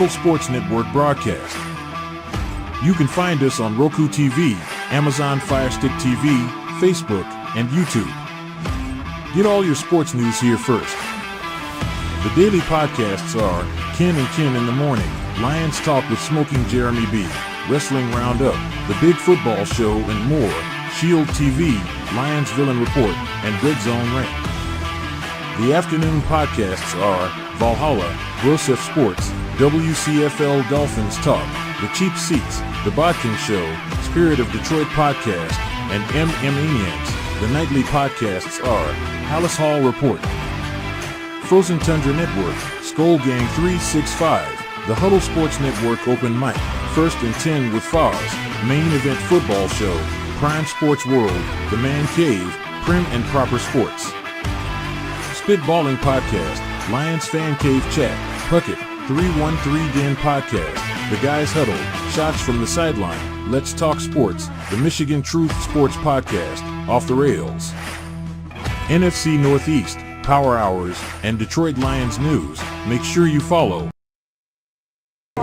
Sports Network broadcast. You can find us on Roku TV, Amazon Fire Stick TV, Facebook, and YouTube. Get all your sports news here first. The daily podcasts are Ken and Ken in the Morning, Lions Talk with Smoking Jeremy B, Wrestling Roundup, The Big Football Show, and more, Shield TV, Lions Villain Report, and Red Zone Rant. The afternoon podcasts are Valhalla, Grosef Sports, WCFL Dolphins Talk, The Cheap Seats, The Bodkin Show, Spirit of Detroit Podcast, and Maniacs. The nightly podcasts are Hallis Hall Report, Frozen Tundra Network, Skull Gang 365, The Huddle Sports Network Open Mic, First and 10 with Foz, Main Event Football Show, Prime Sports World, The Man Cave, Prim and Proper Sports. Spitballing Podcast, Lions Fan Cave Chat, Puckett, 313 Den Podcast, The Guys Huddle, Shots from the Sideline, Let's Talk Sports, The Michigan Truth Sports Podcast, Off the Rails, NFC Northeast, Power Hours, and Detroit Lions News. Make sure you follow.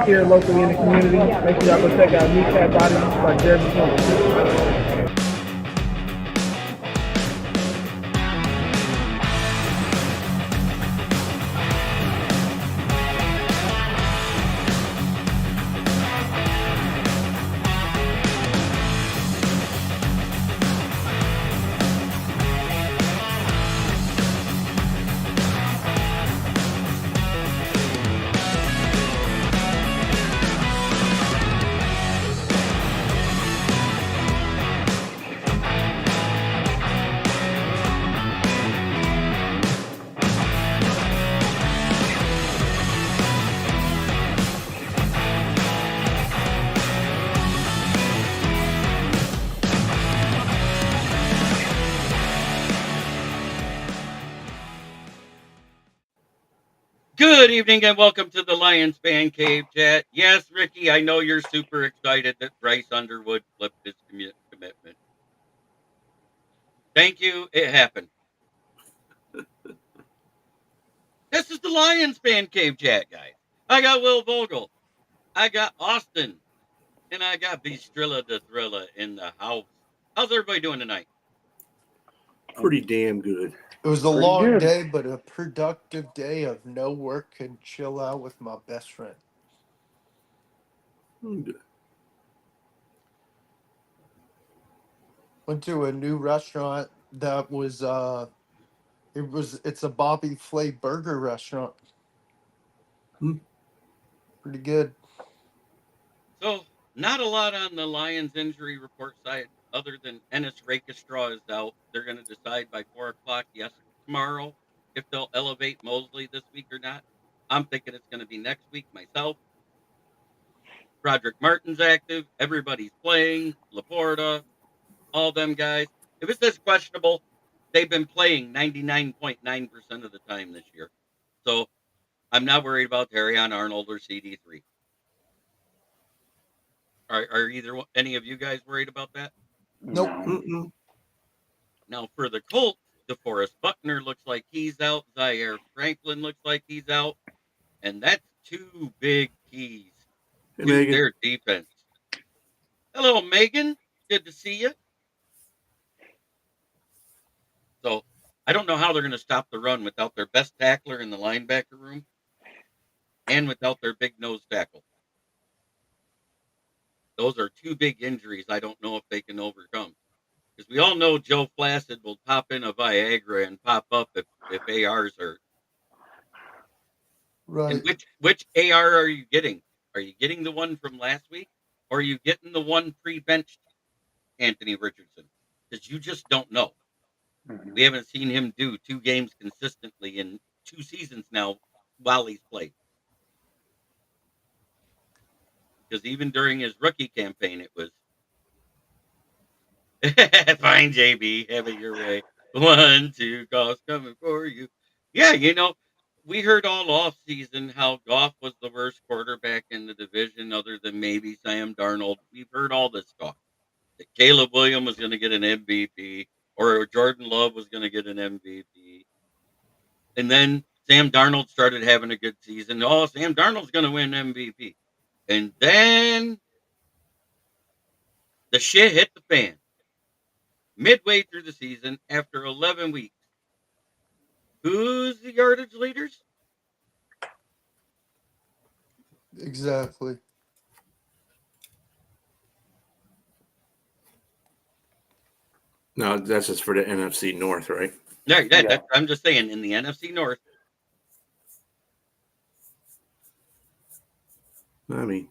Here locally in the community, make sure y'all go check out Kneecap Bodies by Jeremy Jones. Good evening and welcome to the Lions Fan Cave Chat. Yes, Ricky, I know you're super excited that Bryce Underwood flipped his commitment. Thank you. It happened. This is the Lions Fan Cave Chat, guys. I got Will Vogel. I got Austin. And I got Bistrilla the Thrilla in the house. How's everybody doing tonight? Pretty damn good. It was a long day, but a productive day of no work and chill out with my best friend. Good. Went to a new restaurant that was it's a Bobby Flay burger restaurant. Pretty good. So, not a lot on the Lions injury report side other than Ennis Rakestraw is out. They're going to decide by 4 o'clock tomorrow if they'll elevate Mosley this week or not. I'm thinking it's going to be next week myself. Roderick Martin's active. Everybody's playing. Laporta, all them guys. If it says questionable, they've been playing 99.9% of the time this year. So I'm not worried about Terrion Arnold or CD3. Are any of you guys worried about that? Nope. Mm-mm. Now for the Colts, DeForest Buckner looks like he's out. Zaire Franklin looks like he's out. And that's two big keys Hey, to Megan. their defense. Hello, Megan. Good to see you. So I don't know how they're going to stop the run without their best tackler in the linebacker room and without their big nose tackle. Those are two big injuries I don't know if they can overcome. Because we all know Joe Flacid will pop in a Viagra and pop up if AR's hurt. Right. And which AR are you getting? Are you getting the one from last week? Or are you getting the one pre-benched Anthony Richardson? Because you just don't know. Mm-hmm. We haven't seen him do 2 games consistently in 2 seasons now while he's played. Because even during his rookie campaign, it was fine, JB, have it your way. 1, 2 calls coming for you. Yeah, we heard all off season how Goff was the worst quarterback in the division, other than maybe Sam Darnold. We've heard all this talk that Caleb Williams was going to get an MVP, or Jordan Love was going to get an MVP. And then Sam Darnold started having a good season. Oh, Sam Darnold's going to win MVP. And then the shit hit the fan midway through the season after 11 weeks. Who's the yardage leaders? Exactly. No, that's just for the NFC North, right? No, Yeah. I'm just saying, in the NFC North, I mean,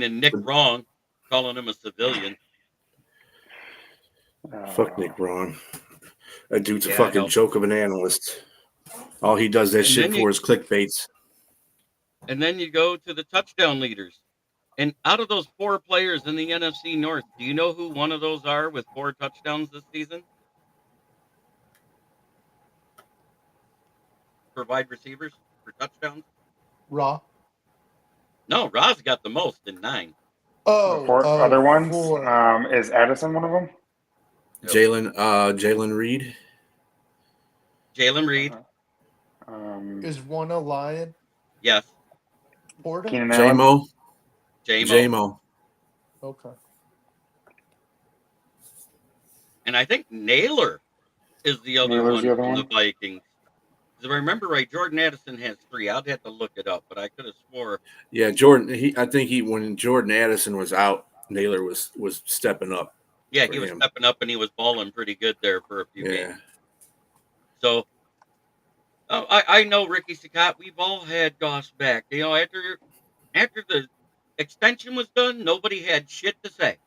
and Nick Wrong calling him a civilian. fuck Nick Braun. That dude's a Yeah, I fucking know. joke of an analyst. All he does that And shit then for is clickbaits. And then you go to the touchdown leaders. And out of those 4 players in the NFC North, do you know who one of those are with 4 touchdowns this season? For wide receivers, for touchdowns? Raw. No, Roz got the most in 9. The 4 other ones, 4. is Addison one of them? Jalen Reed. Jalen Reed, Is one a Lion? yes. Porter? Keenan Allen. J-Mo. J-Mo. J-Mo. Okay. And I think Naylor is the other Naylor's one the other from the one? Vikings. If I remember right, Jordan Addison has 3. I'd have to look it up, but I could have swore. Yeah, Jordan. I think when Jordan Addison was out, Naylor was stepping up. Yeah, for he was him. stepping up and he was balling pretty good there for a few games. So, I know Ricky Saccott. We've all had Goss back. After the extension was done, nobody had shit to say.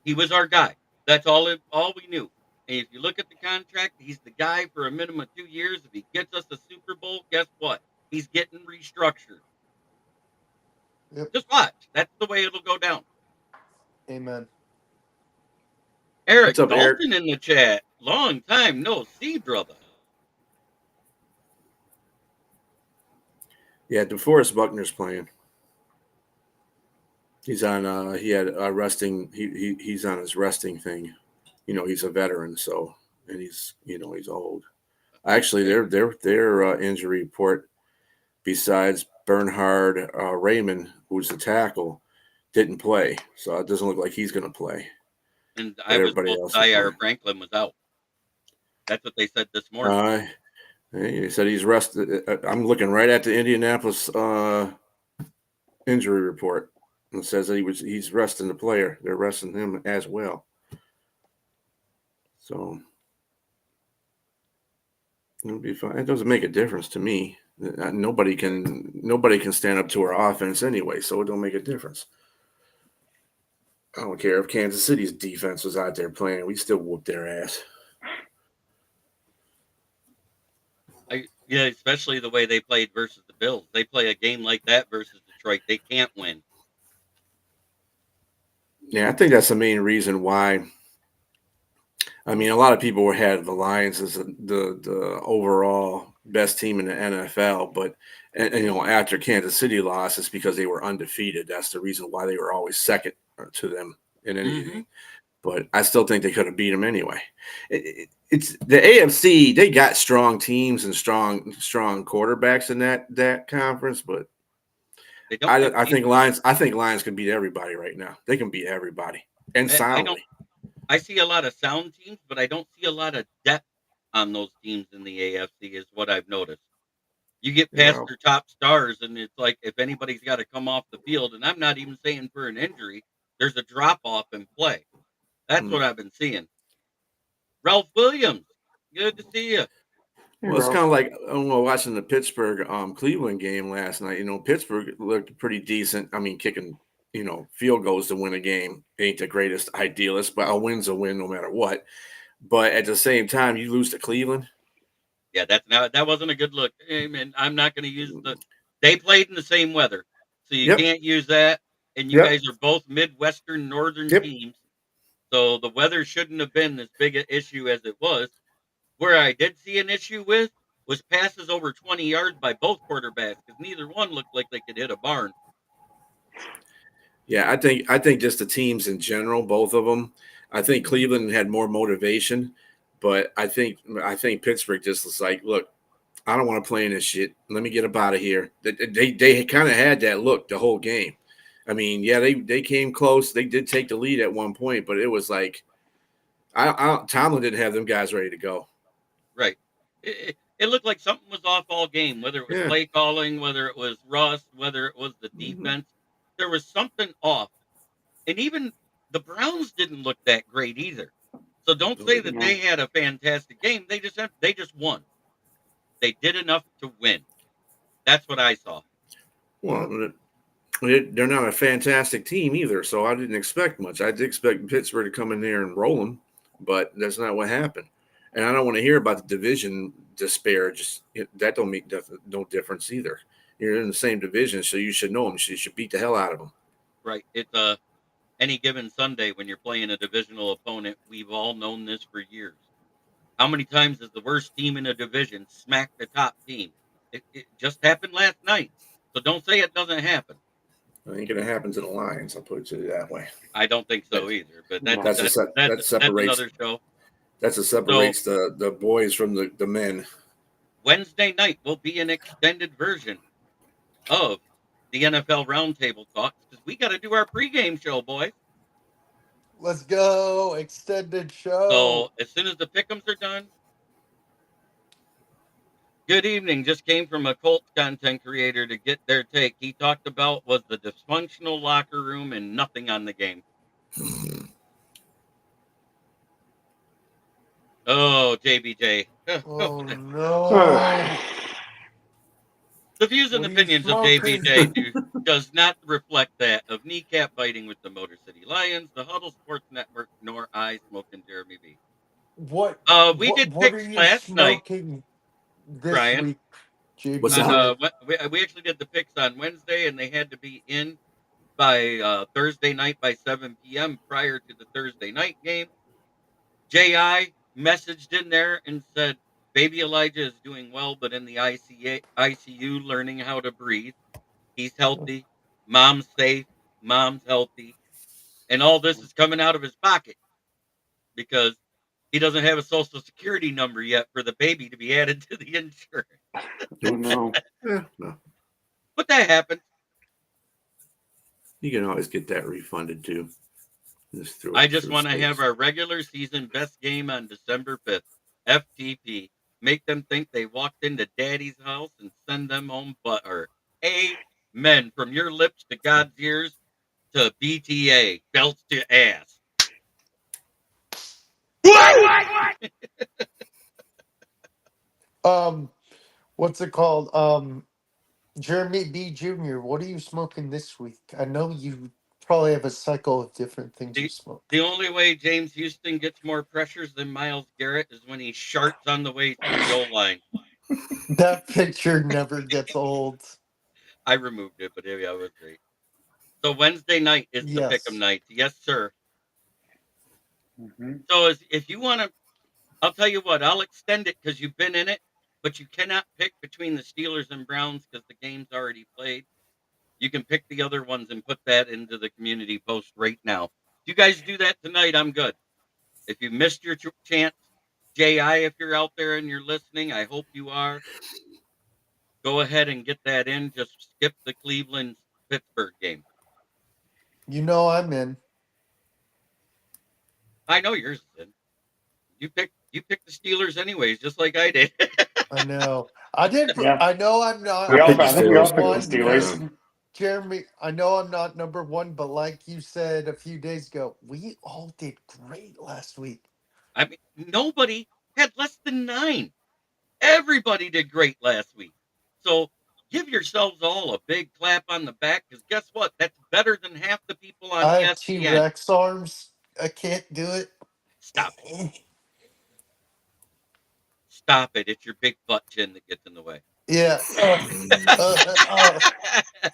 He was our guy. That's all we knew. And if you look at the contract, he's the guy for a minimum of 2 years. If he gets us a Super Bowl, guess what? He's getting restructured. Yep. Just watch. That's the way it'll go down. Amen. Eric What's up, Dalton Eric? in the chat. Long time no see, brother. Yeah, DeForest Buckner's playing. He's on. He had a resting. He's on his resting thing. He's a veteran, so and he's old. Actually, their injury report, besides Bernhard Raymond, who's the tackle, didn't play. So it doesn't look like he's going to play. And But I was everybody told else is Zaire playing. Franklin was out. That's what they said this morning. He said he's rested. I'm looking right at the Indianapolis injury report. It says that he's resting the player. They're resting him as well. So it'll be fine. It doesn't make a difference to me. Nobody can stand up to our offense anyway, so it don't make a difference. I don't care if Kansas City's defense was out there playing. We still whoop their ass. Yeah, especially the way they played versus the Bills. They play a game like that versus Detroit. They can't win. Yeah, I think that's the main reason why. I mean, a lot of people had the Lions as the overall best team in the NFL, but after Kansas City lost, it's because they were undefeated. That's the reason why they were always second to them in anything. Mm-hmm. But I still think they could have beat them anyway. It's the AFC. They got strong teams and strong quarterbacks in that conference, but I think Lions can beat everybody right now. They can beat everybody and soundly. I see a lot of sound teams, but I don't see a lot of depth on those teams in the AFC is what I've noticed. You get past their top stars, and it's like if anybody's got to come off the field, and I'm not even saying for an injury, there's a drop-off in play. That's what I've been seeing. Ralph Williams, good to see you. Well, it's kind of like watching the Pittsburgh Cleveland game last night. Pittsburgh looked pretty decent. I mean, kicking field goals to win a game ain't the greatest idealist, but a win's a win no matter what. But at the same time, you lose to Cleveland. Yeah, that wasn't a good look. And I'm not going to use they played in the same weather, so you can't use that. And you guys are both Midwestern Northern teams, so the weather shouldn't have been as big an issue as it was. Where I did see an issue with was passes over 20 yards by both quarterbacks because neither one looked like they could hit a barn. Yeah, I think just the teams in general, both of them. I think Cleveland had more motivation, But I think Pittsburgh just was like, look, I don't want to play in this shit. Let me get up out of here. They kind of had that look the whole game. I mean, yeah, they came close. They did take the lead at one point, but it was like Tomlin didn't have them guys ready to go. Right. It looked like something was off all game, whether it was play calling, whether it was Russ, whether it was the defense. There was something off. And even the Browns didn't look that great either. So don't say that they had a fantastic game. They just won. They did enough to win. That's what I saw. Well, they're not a fantastic team either, so I didn't expect much. I did expect Pittsburgh to come in there and roll them, but that's not what happened. And I don't want to hear about the division despair. That don't make no difference either. You're in the same division, so you should know them. You should beat the hell out of them. Right. It's any given Sunday when you're playing a divisional opponent. We've all known this for years. How many times has the worst team in a division smacked the top team? It just happened last night. So don't say it doesn't happen. I ain't gonna happen to the Lions. I'll put it that way. I don't think so either. But that's separates, another show. That's what separates the boys from the men. Wednesday night will be an extended version of the NFL Roundtable Talks because we got to do our pregame show, boys. Let's go. Extended show. So as soon as the pick'ems are done. Good evening. Just came from a Colts content creator to get their take. He talked about was the dysfunctional locker room and nothing on the game. Oh, JBJ. Oh, no. The views and opinions of JBJ does not reflect that of kneecap biting with the Motor City Lions, the Huddle Sports Network, nor I smoking Jeremy B. We did picks last night. This Brian. Week, What's that? We actually did the picks on Wednesday, and they had to be in by Thursday night by 7 p.m. prior to the Thursday night game. J.I. messaged in there and said, Baby Elijah is doing well, but in the ICU learning how to breathe. He's healthy. Mom's safe. Mom's healthy. And all this is coming out of his pocket because he doesn't have a social security number yet for the baby to be added to the insurance. No. No. But that happens. You can always get that refunded too. I just want to have our regular season best game on December 5th. FTP. Make them think they walked into daddy's house and send them home butter. Amen. From your lips to God's ears to BTA. Belts to ass. What's it called? Jeremy B. Jr., what are you smoking this week? I know you probably have a cycle of different things you smoke. The only way James Houston gets more pressures than Myles Garrett is when he sharts on the way through the goal line. That picture never gets old. I removed it, but yeah, it was great. So Wednesday night is the pick'em night. Yes, sir. Mm-hmm. So if you want to, I'll tell you what, I'll extend it because you've been in it, but you cannot pick between the Steelers and Browns because the game's already played. You can pick the other ones and put that into the community post right now. If you guys do that tonight, I'm good. If you missed your chance, J.I., if you're out there and you're listening, I hope you are. Go ahead and get that in. Just skip the Cleveland-Pittsburgh game. You know I'm in. I know yours is in. You picked the Steelers anyways, just like I did. I know. I did. Yeah. I know I'm not. I think we all number picked the Steelers. Jeremy, I know I'm not number one, but like you said a few days ago, we all did great last week. I mean, nobody had less than 9. Everybody did great last week. So give yourselves all a big clap on the back because guess what? That's better than half the people on I have ESPN. T-Rex arms. I can't do it. Stop it. Stop it. It's your big butt chin that gets in the way. Yeah.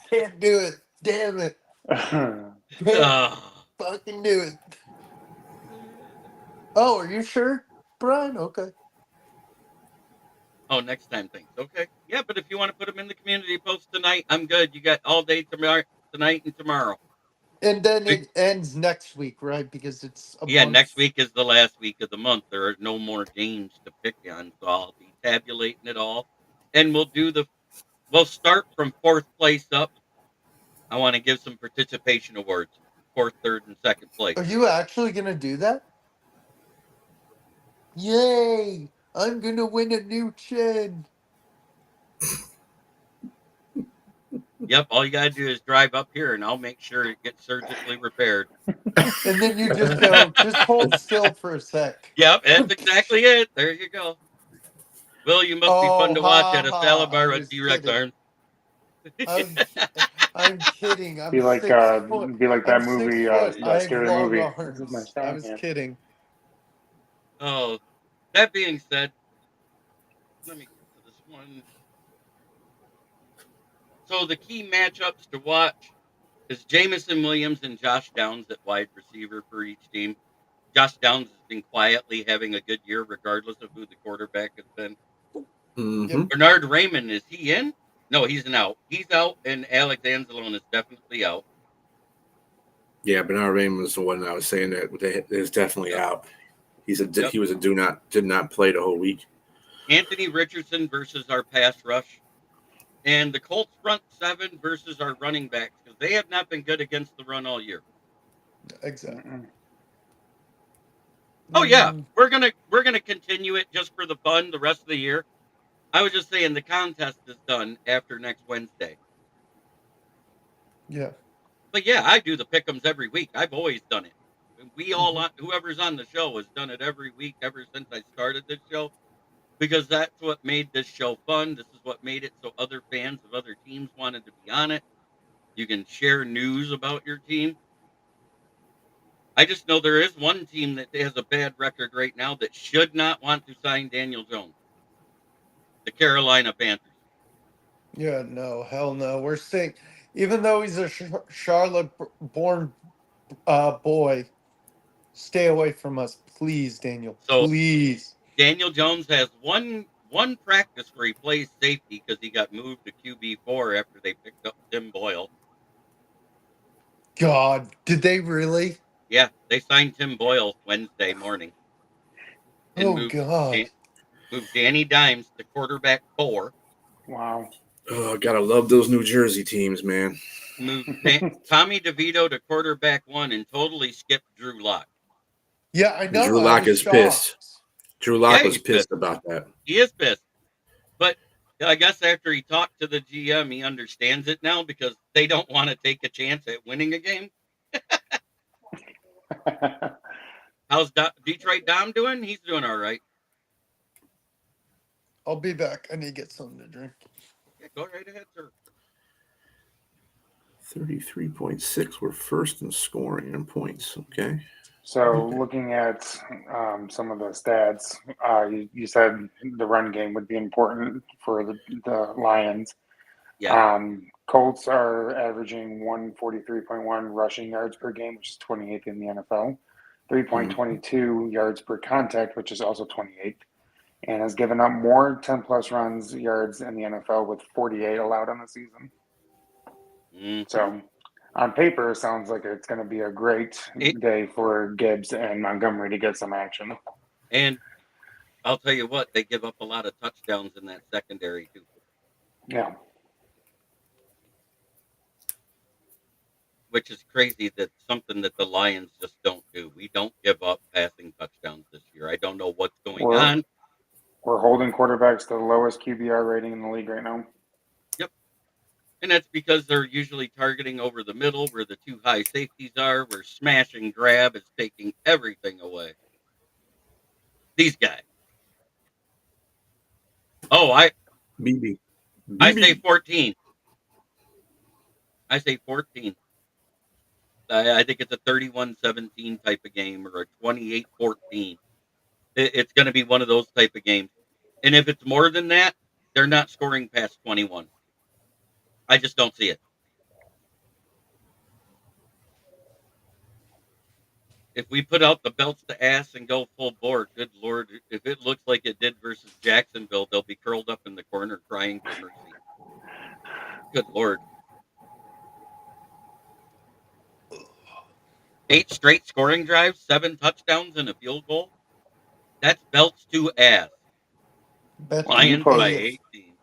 Can't do it. Damn it. Can't fucking do it. Oh, are you sure, Brian? Okay. Oh, next time, thanks. Okay. Yeah, but if you want to put them in the community post tonight, I'm good. You got all day tomorrow, tonight and tomorrow. And then it ends next week, right? Because it's a Yeah, month. next week is the last week of the month. There are no more games to pick on, so I'll be tabulating it all, and we'll start from fourth place up. I want to give some participation awards, fourth, third, and second place. Are you actually gonna do that? Yay! I'm gonna win a new chin. Yep, all you gotta do is drive up here, and I'll make sure it gets surgically repaired. And then you just go, just hold still for a sec. Yep, that's exactly it. There you go. Will, you must be fun Oh, to watch ha at a salad ha! I bar with was T-Rex kidding. arms. I'm kidding. I'm Be like 6 foot. be like I'm that six movie, foot. I that have scary long movie. This is my arms. I strong was hand. kidding. Oh, that being said, let me get to this one. So the key matchups to watch is Jamison Williams and Josh Downs at wide receiver for each team. Josh Downs has been quietly having a good year, regardless of who the quarterback has been. Mm-hmm. Bernard Raymond, is he in? No, he's out. He's out, and Alex Anzalone is definitely out. Yeah, Bernard Raymond was the one I was saying that is definitely Yep. out. He Yep. was did not play the whole week. Anthony Richardson versus our pass rush, and the Colts front seven versus our running backs, because they have not been good against the run all year. Exactly. Mm-mm. Oh yeah, we're gonna continue it just for the fun the rest of the year. I was just saying the contest is done after next Wednesday. Yeah. But yeah, I do the pick'ems every week. I've always done it. We all, Mm-hmm. whoever's on the show has done it every week ever since I started this show, because that's what made this show fun. This is what made it so other fans of other teams wanted to be on it. You can share news about your team. I just know there is one team that has a bad record right now that should not want to sign Daniel Jones. The Carolina Panthers. Yeah. No. Hell no. We're staying. Even though he's a Charlotte-born boy, stay away from us, please, Daniel. So Please. Daniel Jones has one practice where he plays safety because he got moved to QB4 after they picked up Tim Boyle. God, did they really? Yeah, they signed Tim Boyle Wednesday morning and Oh God. moved Danny Dimes to quarterback 4. Wow. Oh, gotta love those New Jersey teams, man. Moved Tommy DeVito to quarterback 1 and totally skipped Drew Lock. Yeah, I know. Drew I Lock was is pissed. shocked. Drew Lock Yeah, was he's pissed pissed. about that. He is pissed. But I guess after he talked to the GM, he understands it now because they don't want to take a chance at winning a game. How's Detroit Dom doing? He's doing all right. I'll be back. I need to get something to drink. Yeah, go right ahead, sir. 33.6. We're first in scoring and points. Okay. So looking at some of the stats, you said the run game would be important for the Lions. Yeah. Colts are averaging 143.1 rushing yards per game, which is 28th in the NFL, 3.22 yards per contact, which is also 28th, and has given up more 10-plus runs yards in the NFL with 48 allowed on the season. Mm-hmm. So on paper, it sounds like it's going to be a great day for Gibbs and Montgomery to get some action. And I'll tell you what, they give up a lot of touchdowns in that secondary, too. Yeah. Which is crazy. That's something that the Lions just don't do. We don't give up passing touchdowns this year. I don't know what's going on. We're holding quarterbacks to the lowest QBR rating in the league right now. Yep. And that's because they're usually targeting over the middle where the two high safeties are, where smash and grab is taking everything away. These guys. Oh, BB. I say 14. I say 14. I think it's a 31-17 type of game or a 28-14. It's going to be one of those type of games. And if it's more than that, they're not scoring past 21. I just don't see it. If we put out the belts to ass and go full board, good Lord, if it looks like it did versus Jacksonville, they'll be curled up in the corner crying for mercy. Good Lord. 8 straight scoring drives, 7 touchdowns, and a field goal. That's belts to ass. Bet Well, the Lions by AF. 18.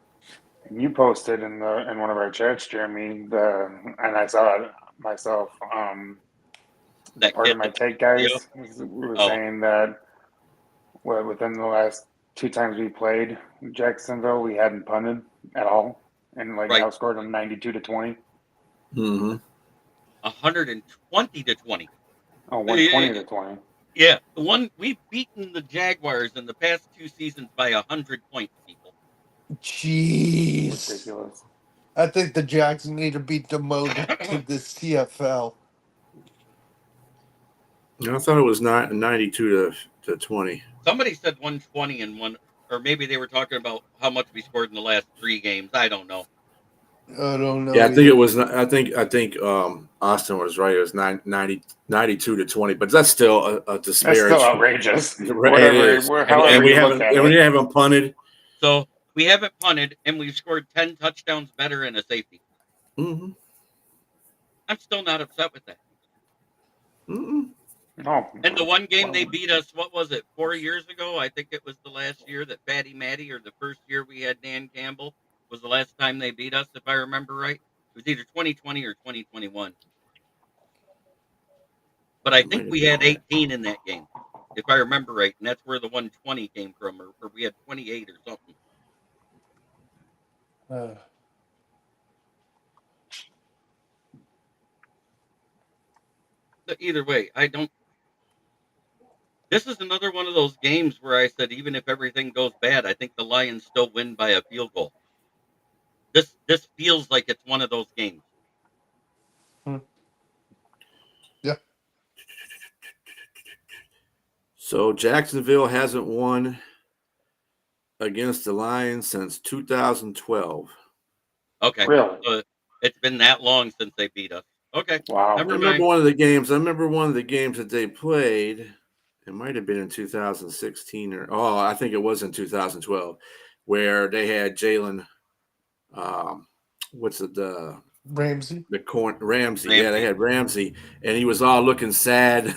you posted in one of our chats, Jeremy, and I saw it myself. That Part of kid my that take, video. guys, was Oh, saying that within the last 2 times we played Jacksonville, we hadn't punted at all, and like right. outscored them 92-20. Mm-hmm. 120 to 20. Oh, 120-20. Yeah, the one we've beaten the Jaguars in the past 2 seasons by 100 points, people. Jeez. Ridiculous. I think the Jags need to be demoted to the CFL. I thought it was not 92 to 20. Somebody said 120 and one, or maybe they were talking about how much we scored in the last 3 games. I don't know. I don't know Yeah, I think it either. was. I think Austin was right. It was 92 to 20, but that's still a That's still disparage. outrageous. It is, However and we you look at it. haven't punted. So we haven't punted, and we've scored 10 touchdowns better in a safety. Mm-hmm. I'm still not upset with that. Mm-hmm. No. And the one game they beat us, what was it, 4 years ago? I think it was the last year that Patty Matty, or the first year we had Dan Campbell, was the last time they beat us, if I remember right. It was either 2020 or 2021. But I It might think have we been had that. 18 in that game, if I remember right. And that's where the 120 came from, or we had 28 or something. But either way, I don't. This is another one of those games where I said, even if everything goes bad, I think the Lions still win by a field goal. This feels like it's one of those games. Yeah. So Jacksonville hasn't won against the Lions since 2012. Okay. Really? So it's been that long since they beat us. Okay. Wow. I Never remember mind. one of the games. I remember one of the games that they played. It might have been in 2016 I think it was in 2012, where they had Jalen. What's it? Ramsey. Ramsey. Yeah, they Ramsey. had Ramsey, and he was all looking sad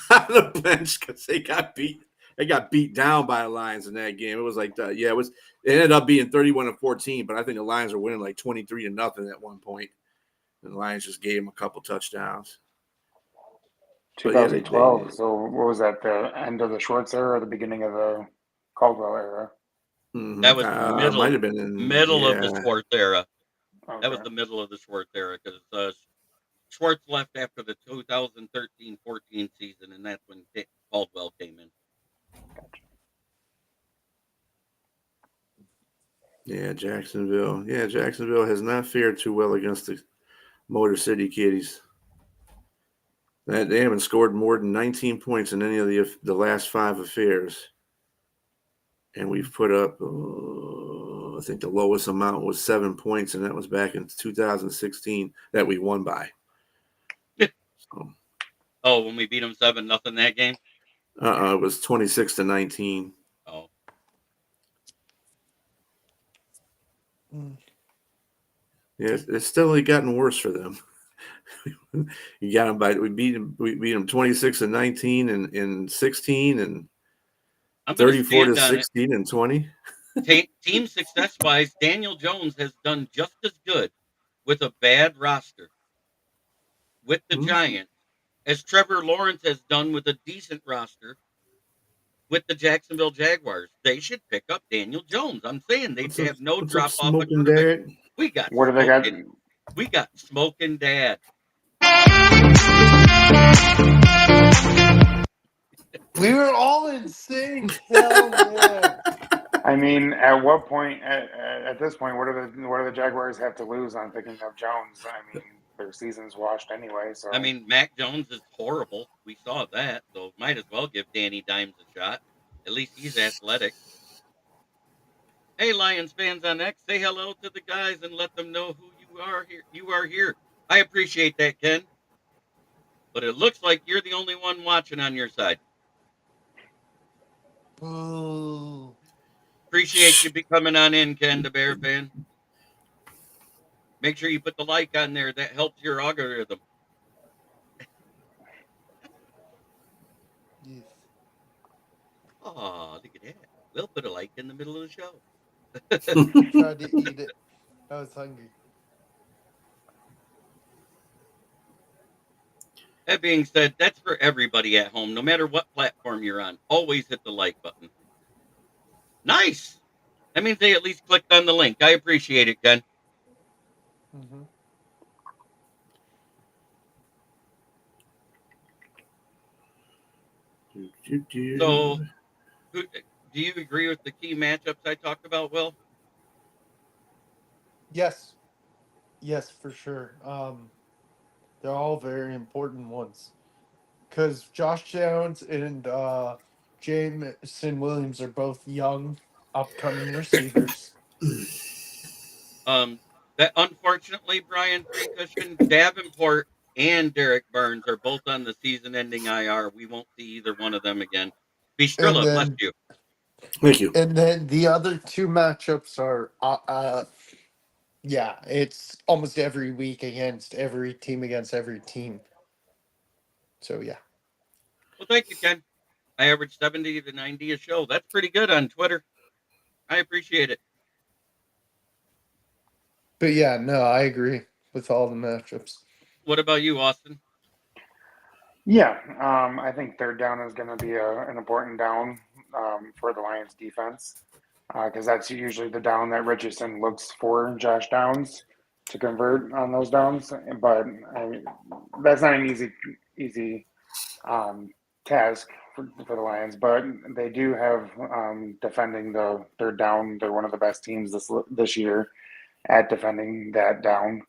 on the bench because they got beat. They got beat down by the Lions in that game. It was like, it was. It ended up being 31-14, but I think the Lions were winning like 23-0 at one point, and the Lions just gave them a couple touchdowns. But yeah, 2012. So what was that? The end of the Schwartz era or the beginning of the Caldwell era? That was Might have been middle of the Schwartz era. Okay. That was the middle of the Schwartz era because Schwartz left after the 2013-14 season, and that's when Caldwell came in. Yeah, Jacksonville. Yeah, Jacksonville has not fared too well against the Motor City Kitties. They haven't scored more than 19 points in any of the last 5 affairs. And we've put up, I think the lowest amount was 7 points, and that was back in 2016 that we won by. So, Oh, when we beat them 7-0 that game? it was 26-19. Oh. Yeah, it's steadily gotten worse for them. You got them we beat them 26-19 in 16 and 34-16 and 20. Team success-wise, Daniel Jones has done just as good with a bad roster with the Giants as Trevor Lawrence has done with a decent roster with the Jacksonville Jaguars. They should pick up Daniel Jones. I'm saying they have no drop off of Smoking quarterback. Dad? We got What do they got? We got smoking dad. We were all in sync. Hell yeah. I mean, at what point? At this point, what do the Jaguars have to lose on picking up Jones? I mean, their season's washed anyway. So I mean, Mac Jones is horrible. We saw that, so might as well give Danny Dimes a shot. At least he's athletic. Hey, Lions fans on X, say hello to the guys and let them know who you are here. You are here. I appreciate that, Ken. But it looks like you're the only one watching on your side. Ooh. Appreciate you coming on in, Ken, the Bear fan. Make sure you put the like on there. That helps your algorithm. Oh, look at that. We'll put a like in the middle of the show. I tried to eat it. I was hungry. That being said, that's for everybody at home, no matter what platform you're on. Always hit the like button. Nice. That means they at least clicked on the link. I appreciate it, Ken. Hmm. So, do you agree with the key matchups I talked about, Will? Yes. Yes, for sure. They're all very important ones. Because Josh Downs and Jameson Williams are both young, upcoming receivers. Um, that unfortunately, Brian Precushion, Davenport, and Derek Burns are both on the season-ending IR. We won't see either one of them again. And Bistrilla, bless then you. Thank you. and then the other two matchups are yeah, it's almost every week against every team against every team. So yeah. Well, thank you, Ken. I average 70 to 90 a show. That's pretty good on Twitter. I appreciate it. But yeah, no, I agree with all the matchups. What about you, Austin? Yeah, I think third down is going to be an important down for the Lions defense because that's usually the down that Richardson looks for Josh Downs to convert on those downs. But that's not an easy task for the Lions. But they do have defending the third down. They're one of the best teams this year at defending that down.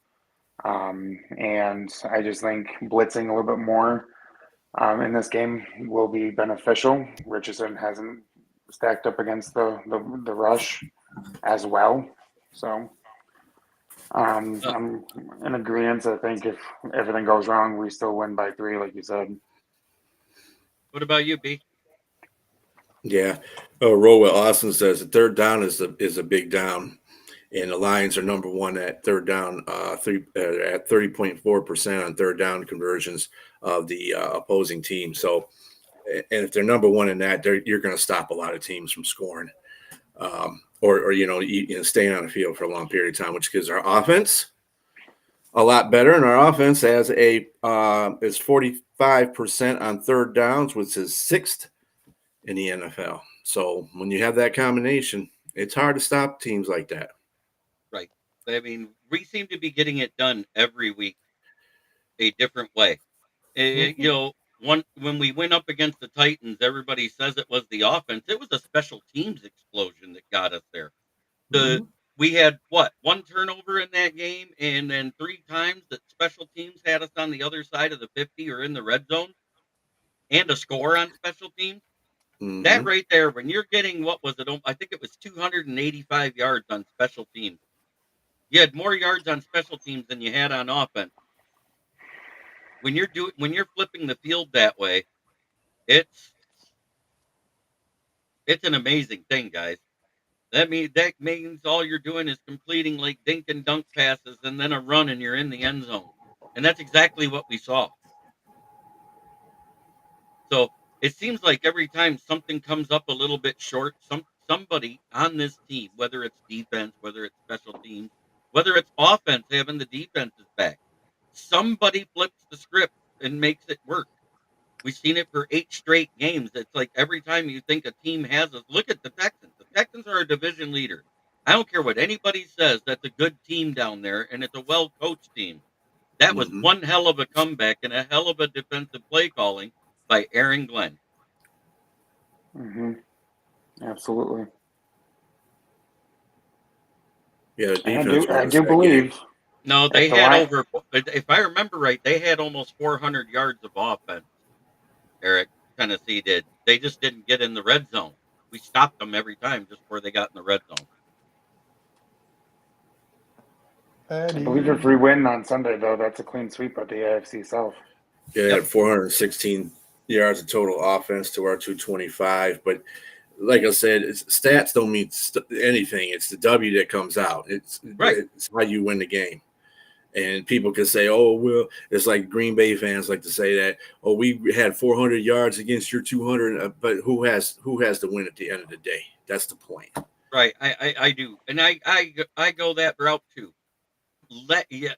And I just think blitzing a little bit more in this game will be beneficial. Richardson hasn't stacked up against the rush as well. So I'm in agreement. I think if everything goes wrong, we still win by 3, like you said. What about you, B? Yeah. Oh, Rowell Austin says the third down is a big down, and the Lions are number one at third down, at 30.4% on third down conversions of the opposing team. So, and if they're number one in that, you're going to stop a lot of teams from scoring, or staying on the field for a long period of time, which gives our offense a lot better. And our offense has is 45% on third downs, which is sixth in the NFL. So when you have that combination, it's hard to stop teams like that. Right. I mean, we seem to be getting it done every week a different way. Mm-hmm. When we went up against the Titans, everybody says it was the offense. It was a special teams explosion that got us there. Mm-hmm. We had one turnover in that game, and then 3 times that special teams had us on the other side of the 50 or in the red zone, and a score on special teams. That Mm-hmm. right there, when you're getting what was it? I think it was 285 yards on special teams. You had more yards on special teams than you had on offense. When you're flipping the field that way, it's an amazing thing, guys. That means all you're doing is completing like dink and dunk passes and then a run and you're in the end zone. And that's exactly what we saw. So it seems like every time something comes up a little bit short, somebody on this team, whether it's defense, whether it's special teams, whether it's offense having the defenses back, somebody flips the script and makes it work. We've seen it for 8 straight games. It's like every time you think a team has us, look at the Texans. The Texans are a division leader. I don't care what anybody says. That's a good team down there, and it's a well-coached team. That was Mm-hmm. one hell of a comeback and a hell of a defensive play calling by Aaron Glenn. Mm-hmm. Absolutely. Yeah, the And defense I won us do that game. believe No, if they the had line, over, if I remember right, they had almost 400 yards of offense, Eric. Tennessee did. They just didn't get in the red zone. We stopped them every time just before they got in the red zone. I believe if we win on Sunday, though, that's a clean sweep of the AFC South. Yeah, they Yep. had 416 yards of total offense to our 225. But like I said, stats don't mean anything. It's the W that comes out. Right. It's how you win the game. And people can say, "Oh, well," it's like Green Bay fans like to say that, "Oh, we had 400 yards against your 200," but who has to win at the end of the day? That's the point. Right. I do, and I go that route too. Yeah,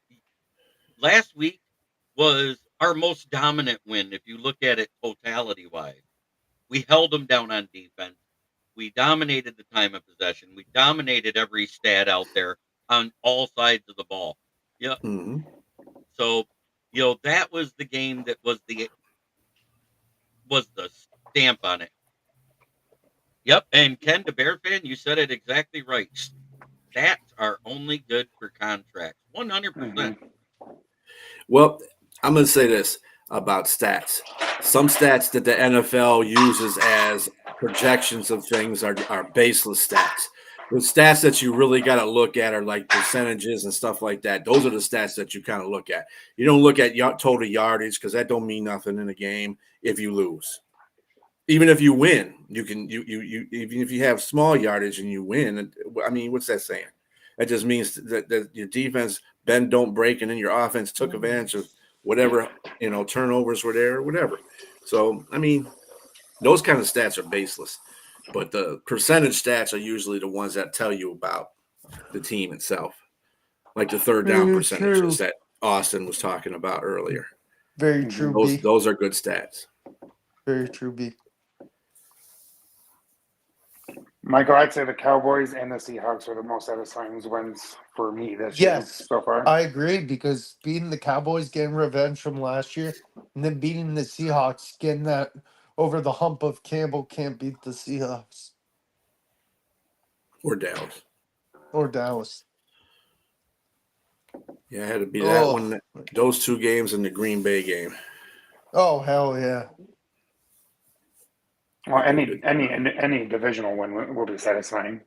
last week was our most dominant win if you look at it totality wise. We held them down on defense. We dominated the time of possession. We dominated every stat out there on all sides of the ball. Yeah. Mm-hmm. So, that was the game that was the stamp on it. Yep. And Ken, the Bear fan, you said it exactly right. Stats are only good for contracts. 100%. Well, I'm going to say this about stats. Some stats that the NFL uses as projections of things are baseless stats. The stats that you really got to look at are like percentages and stuff like that. Those are the stats that you kind of look at. You don't look at total yardage because that don't mean nothing in a game if you lose. Even if you win, you can even if you have small yardage and you win. I mean, what's that saying? That just means that your defense bend don't break, and then your offense took advantage of whatever turnovers were there or whatever. So I mean, those kind of stats are baseless, but the percentage stats are usually the ones that tell you about the team itself, like the third down Very percentages true. that Austin was talking about earlier. Very true, B. Those are good stats. Very true, B. Michael, I'd say the Cowboys and the Seahawks are the most satisfying wins for me this year Yes, so far. I agree because beating the Cowboys, getting revenge from last year, and then beating the Seahawks, getting that over the hump of Campbell can't beat the Seahawks Or Dallas. or Dallas. Yeah, it had to be that one, those two games and the Green Bay game. Oh, hell yeah. Well, any divisional win will be satisfying.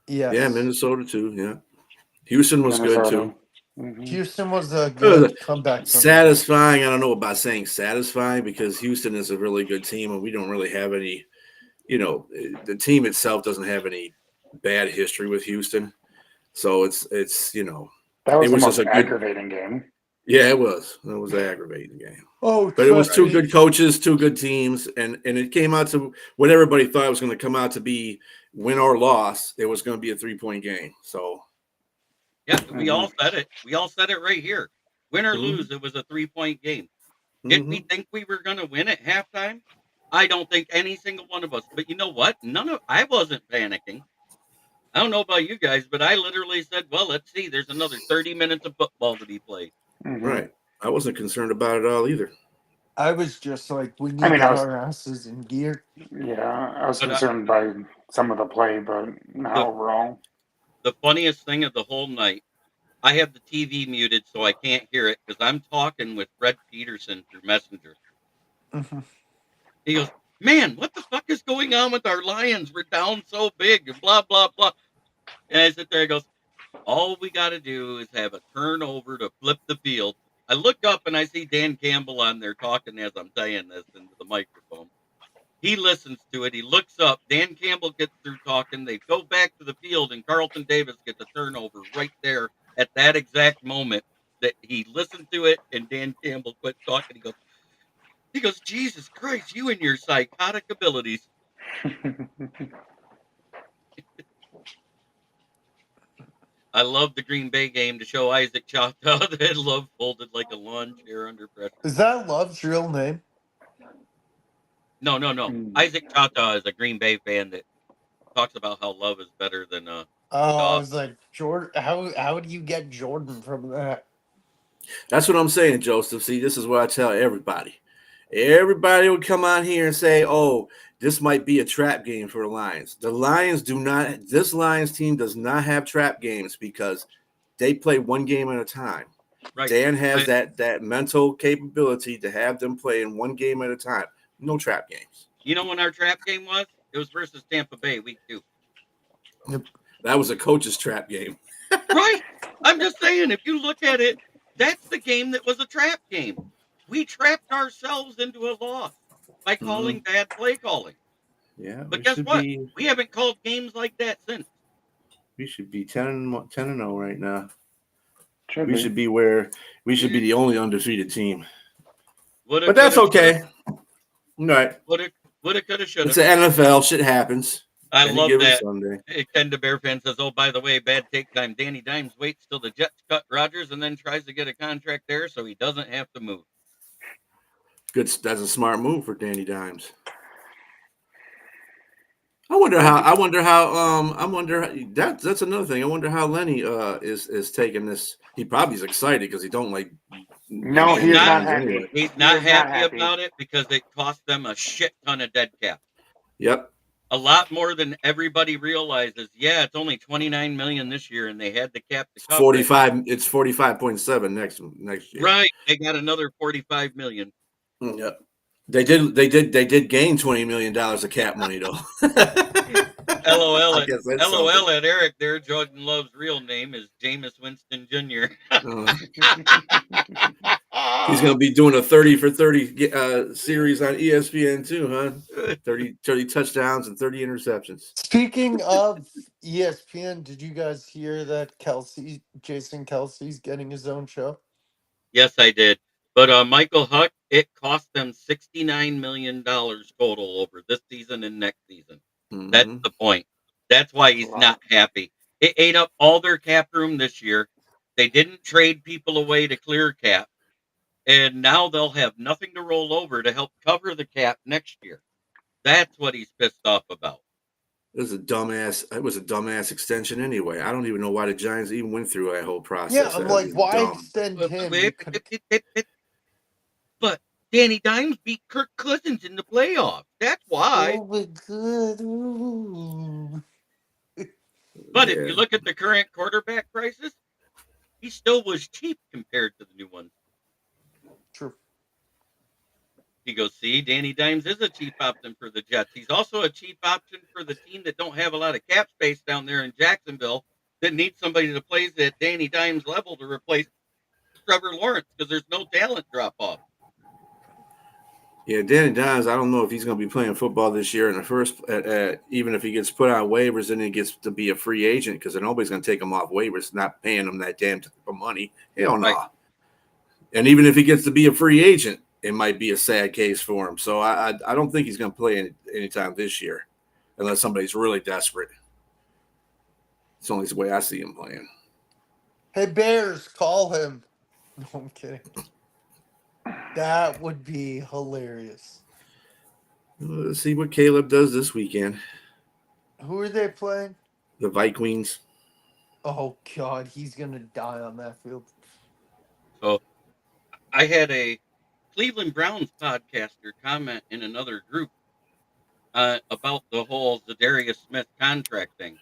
Yes. Yeah, Minnesota too. Yeah, Houston was good too. Mm-hmm. Houston was a good comeback. Satisfying. I don't know about saying satisfying because Houston is a really good team, and we don't really have any. The team itself doesn't have any bad history with Houston, so it's that was it the was most just a aggravating game. Yeah, it was. It was an aggravating game. Oh, but it was two good coaches, two good teams, and it came out to what everybody thought it was going to come out to be win or loss. It was going to be a 3-point game. So, yeah, we all said it. We all said it right here. Win or lose, it was a 3-point game. Did we think we were going to win at halftime? I don't think any single one of us. But you know what? I wasn't panicking. I don't know about you guys, but I literally said, well, let's see. There's another 30 minutes of football to be played. Mm-hmm. Right. I wasn't concerned about it all either. I was just like, we need to get our asses in gear. Yeah, I was concerned by some of the play, but not overall. The funniest thing of the whole night, I have the TV muted so I can't hear it because I'm talking with Fred Peterson through Messenger. Mm-hmm. He goes, man, what the fuck is going on with our Lions? We're down so big and blah, blah, blah. And I sit there and goes, all we got to do is have a turnover to flip the field. I look up and I see Dan Campbell on there talking as I'm saying this into the microphone. He listens to it. He looks up. Dan Campbell gets through talking. They go back to the field, and Carlton Davis gets a turnover right there at that exact moment that he listened to it, and Dan Campbell quit talking. He goes, Jesus Christ, you and your psychotic abilities. I love the Green Bay game to show Isaac Chata that Love folded like a lawn chair under pressure. Is that Love's real name? No. Isaac Chata is a Green Bay fan that talks about how Love is better than I was like, Jordan. How do you get Jordan from that? That's what I'm saying, Joseph. See, this is what I tell everybody. Everybody will come on here and say, "Oh, this might be a trap game for the Lions." The Lions do not. This Lions team does not have trap games because they play one game at a time. Right. Dan has that mental capability to have them play in one game at a time. No trap games. You know when our trap game was? It was versus Tampa Bay, week 2. Yep. That was a coach's trap game. Right. I'm just saying, if you look at it, that's the game that was a trap game. We trapped ourselves into a loss by calling bad play calling. Yeah. But guess what? We haven't called games like that since. We should be 10-0 right now. We should be where we should be the only undefeated team. Woulda, But that's coulda, okay. All right. Woulda, coulda, shoulda. It's the NFL. Shit happens. I Any love given that. Sunday. Ken the Bear fan says, "Oh, by the way, bad take time. Danny Dimes waits till the Jets cut Rodgers and then tries to get a contract there so he doesn't have to move." Good. That's a smart move for Danny Dimes. I wonder that's another thing. I wonder how Lenny is taking this. He probably is excited because he don't like. No, he is not happy. Anyway. He's He not is happy about it because it cost them a shit ton of dead cap. Yep. A lot more than everybody realizes. Yeah, it's only $29 million this year, and they had the cap to cover 45. It's 45.7 next year. Right, they got another $45 million. Yep. They did gain $20 million of cap money though. LOL I guess that's LOL something. at Eric there. Jordan Love's real name is Jameis Winston Jr. He's going to be doing a 30 for 30 series on ESPN too, huh? 30 touchdowns and 30 interceptions. Speaking of ESPN, did you guys hear that Jason Kelsey's getting his own show? Yes, I did. But Michael Huck, it cost them $69 million total over this season and next season. Mm-hmm. That's the point. That's why he's not happy. It ate up all their cap room this year. They didn't trade people away to clear cap. And now they'll have nothing to roll over to help cover the cap next year. That's what he's pissed off about. It was a dumbass extension anyway. I don't even know why the Giants even went through that whole process. Yeah, I'm like, why extend him? But Danny Dimes beat Kirk Cousins in the playoffs. That's why. Oh my god. Ooh. But if you look at the current quarterback prices, he still was cheap compared to the new ones. True. He goes, see, Danny Dimes is a cheap option for the Jets. He's also a cheap option for the team that don't have a lot of cap space down there in Jacksonville that needs somebody to play at Danny Dimes level to replace Trevor Lawrence because there's no talent drop off. Yeah, Danny Dimes, I don't know if he's going to be playing football this year in the first, even if he gets put on waivers and he gets to be a free agent because nobody's going to take him off waivers, not paying him that damn money. Hell no. Right. And even if he gets to be a free agent, it might be a sad case for him. So I don't think he's going to play anytime this year unless somebody's really desperate. It's only the way I see him playing. Hey, Bears, call him. No, I'm kidding. That would be hilarious. Let's see what Caleb does this weekend. Who are they playing? The Vikings. Oh, God, he's going to die on that field. So I had a Cleveland Browns podcaster comment in another group about the whole Zadarius Smith contract thing.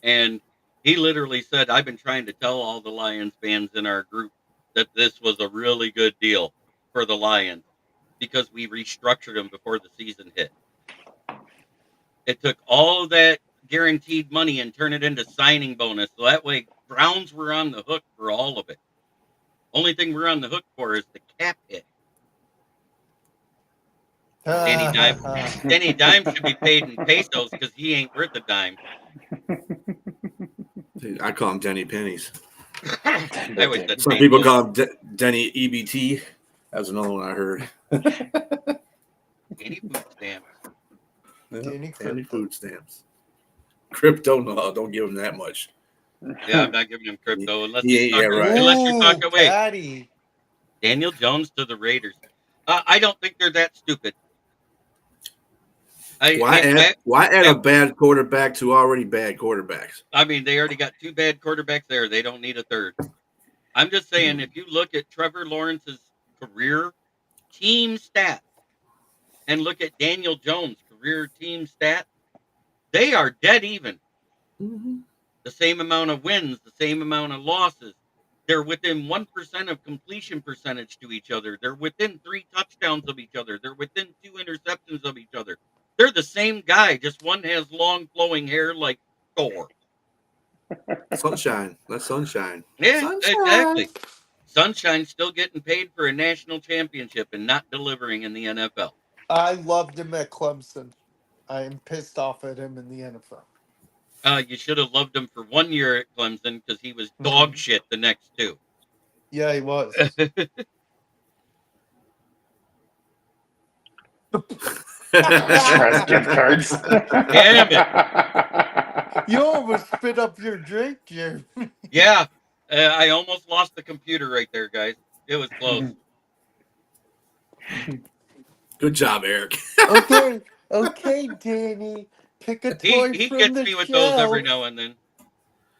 And he literally said, I've been trying to tell all the Lions fans in our group that this was a really good deal for the Lions because we restructured them before the season hit. It took all of that guaranteed money and turned it into signing bonus. So that way Browns were on the hook for all of it. Only thing we're on the hook for is the cap hit. Danny Dimes should be paid in pesos because he ain't worth a dime. I call him Denny Pennies. Some people call him Denny EBT. That was another one I heard. Danny food stamps. Danny food stamps. Crypto, no, don't give him that much. Yeah, I'm not giving him crypto unless right. Unless you're talking away. Patty. Daniel Jones to the Raiders. I don't think they're that stupid. Why add a bad quarterback to already bad quarterbacks? I mean, they already got two bad quarterbacks there. They don't need a third. I'm just saying, if you look at Trevor Lawrence's career team stats and look at Daniel Jones' career team stats, they are dead even. Mm-hmm. The same amount of wins, the same amount of losses. They're within 1% of completion percentage to each other. They're within 3 touchdowns of each other. They're within 2 interceptions of each other. They're the same guy, just one has long flowing hair like Thor. Sunshine. That's sunshine. Yeah, sunshine. Exactly. Sunshine's still getting paid for a national championship and not delivering in the NFL. I loved him at Clemson. I am pissed off at him in the NFL. You should have loved him for 1 year at Clemson because he was dog shit the next 2. Yeah, he was. Express gift cards. Damn it. You almost spit up your drink, Jeremy. Yeah, I almost lost the computer right there, guys. It was close. Good job, Eric. Okay, Danny. Pick a He toy he from gets the me with those every shelf. now and then.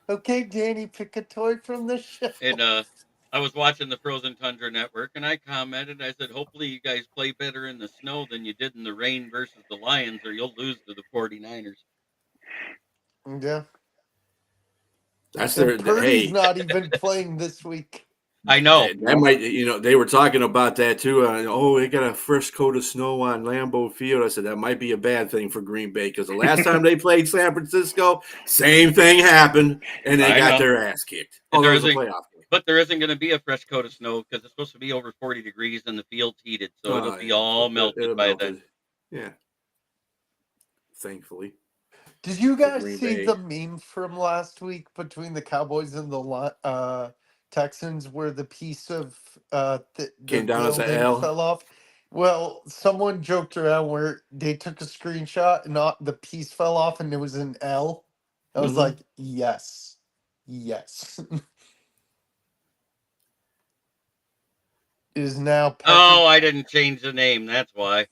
Okay, Danny, pick a toy from the shelf. And I was watching the Frozen Tundra Network, and I commented. I said, "Hopefully, you guys play better in the snow than you did in the rain versus the Lions, or you'll lose to the 49ers." Yeah. That's And their Purdy's hey. not even playing this week. I know. That might, they were talking about that too. They got a fresh coat of snow on Lambeau Field. I said that might be a bad thing for Green Bay because the last time they played San Francisco, same thing happened, and they I got know. their ass kicked. And Oh, that there was a isn't, playoff game. but there isn't going to be a fresh coat of snow because it's supposed to be over 40 degrees and the field's heated, so it'll be Yeah. all melted It'll by melted. then. Yeah. Thankfully. Did you For guys Green see Bay. the meme from last week between the Cowboys and the Texans where the piece of the Came down as a building L. fell off? Well, someone joked around where they took a screenshot and not the piece fell off and it was an L. I was Mhm. like, yes. Yes. Is now Pecker. Oh, I didn't change the name. That's why.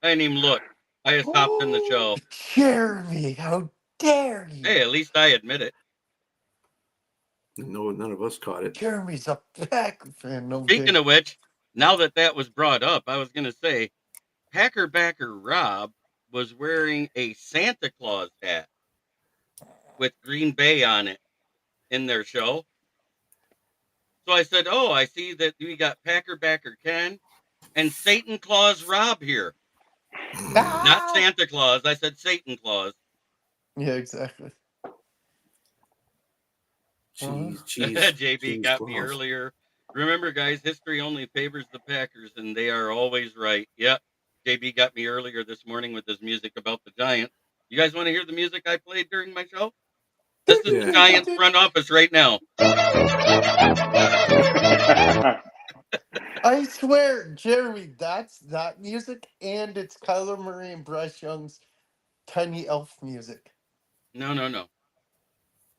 I didn't even look. I just hopped in the show. Jeremy, how dare you? Hey, at least I admit it. No, none of us caught it. Jeremy's a Packer fan. No Speaking dig. of which, now that was brought up, I was going to say Packer backer Rob was wearing a Santa Claus hat with Green Bay on it in their show. So I said, "Oh, I see that we got Packer backer Ken and Satan Claus Rob here. Not Santa Claus. I said Satan Claus." Yeah, exactly. Cheese JB got me claws. earlier. Remember, guys, history only favors the Packers, and they are always right. Yep. JB got me earlier this morning with his music about the Giants. You guys want to hear the music I played during my show? This is the Giants front office right now. I swear, Jeremy, that's that music, and it's Kyler Murray and Bryce Young's Tiny Elf music. No.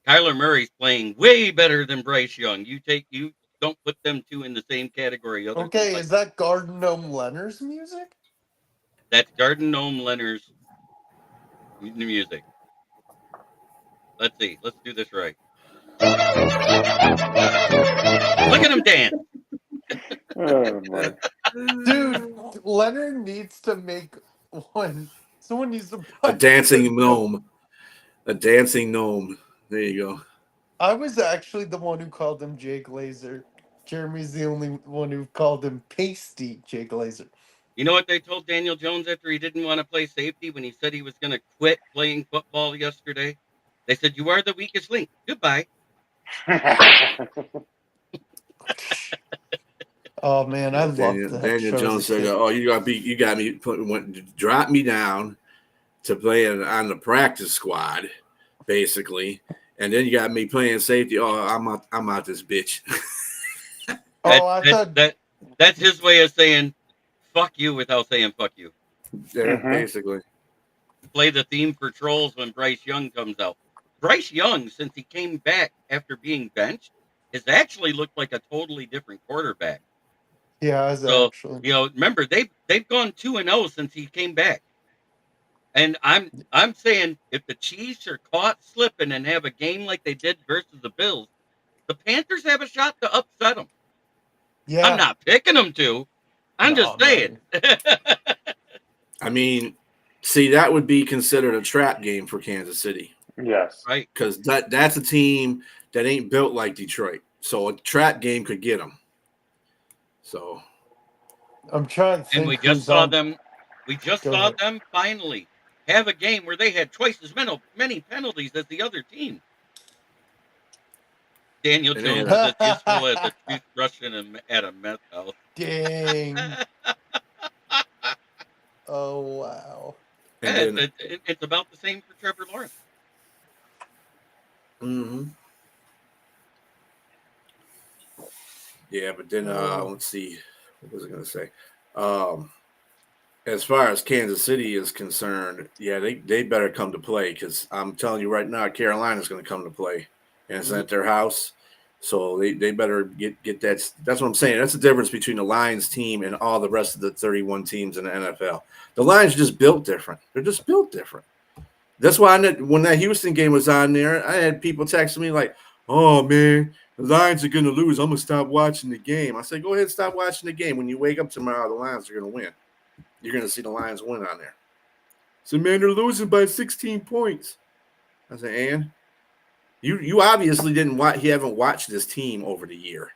Kyler Murray's playing way better than Bryce Young. You don't put them two in the same category. Okay, is that Garden Gnome Leonard's music? That's Garden Gnome Leonard's music. Let's see. Let's do this right. Look at him dance. Oh, boy. Dude, Leonard needs to make one. Someone needs to A dancing gnome. A dancing gnome. There you go. I was actually the one who called him Jay Glazer. Jeremy's the only one who called him Pasty Jay Glazer. You know what they told Daniel Jones after he didn't want to play safety when he said he was going to quit playing football yesterday? They said, "You are the weakest link. Goodbye." Oh man, I love that. Daniel Jones said, "Oh, you got me. Drop me down to playing on the practice squad, basically, and then you got me playing safety. Oh, I'm out this bitch." That's his way of saying "fuck you" without saying "fuck you." Yeah, basically. Play the theme for Trolls when Bryce Young comes out. Bryce Young, since he came back after being benched, has actually looked like a totally different quarterback. Yeah, So actually. remember they've gone 2-0 since he came back, and I'm saying if the Chiefs are caught slipping and have a game like they did versus the Bills, the Panthers have a shot to upset them. Yeah, I'm not picking them to. I'm just saying. I mean, see, that would be considered a trap game for Kansas City. Yes. Right. Because that's a team that ain't built like Detroit. So a trap game could get them. So I'm trying to think. And we just saw them. We just saw them finally have a game where they had twice as many penalties as the other team. Daniel Jones is as useful as a toothbrush at a meth house. Dang. Oh wow. And it's about the same for Trevor Lawrence. Mm-hmm. Yeah, but then let's see, what was I going to say? Um, as far as Kansas City is concerned, yeah, they better come to play because I'm telling you right now, Carolina's going to come to play, and it's at their house, so they better get that. That's what I'm saying. That's the difference between the Lions team and all the rest of the 31 teams in the NFL. The Lions are just built different. They're just built different. That's why when that Houston game was on there, I had people texting me like, "Oh man, the Lions are going to lose. I'm going to stop watching the game." I said, "Go ahead and stop watching the game. When you wake up tomorrow, the Lions are going to win. You're going to see the Lions win on there." So, man, they're losing by 16 points. I said, "And you obviously didn't watch. You haven't watched this team over the year.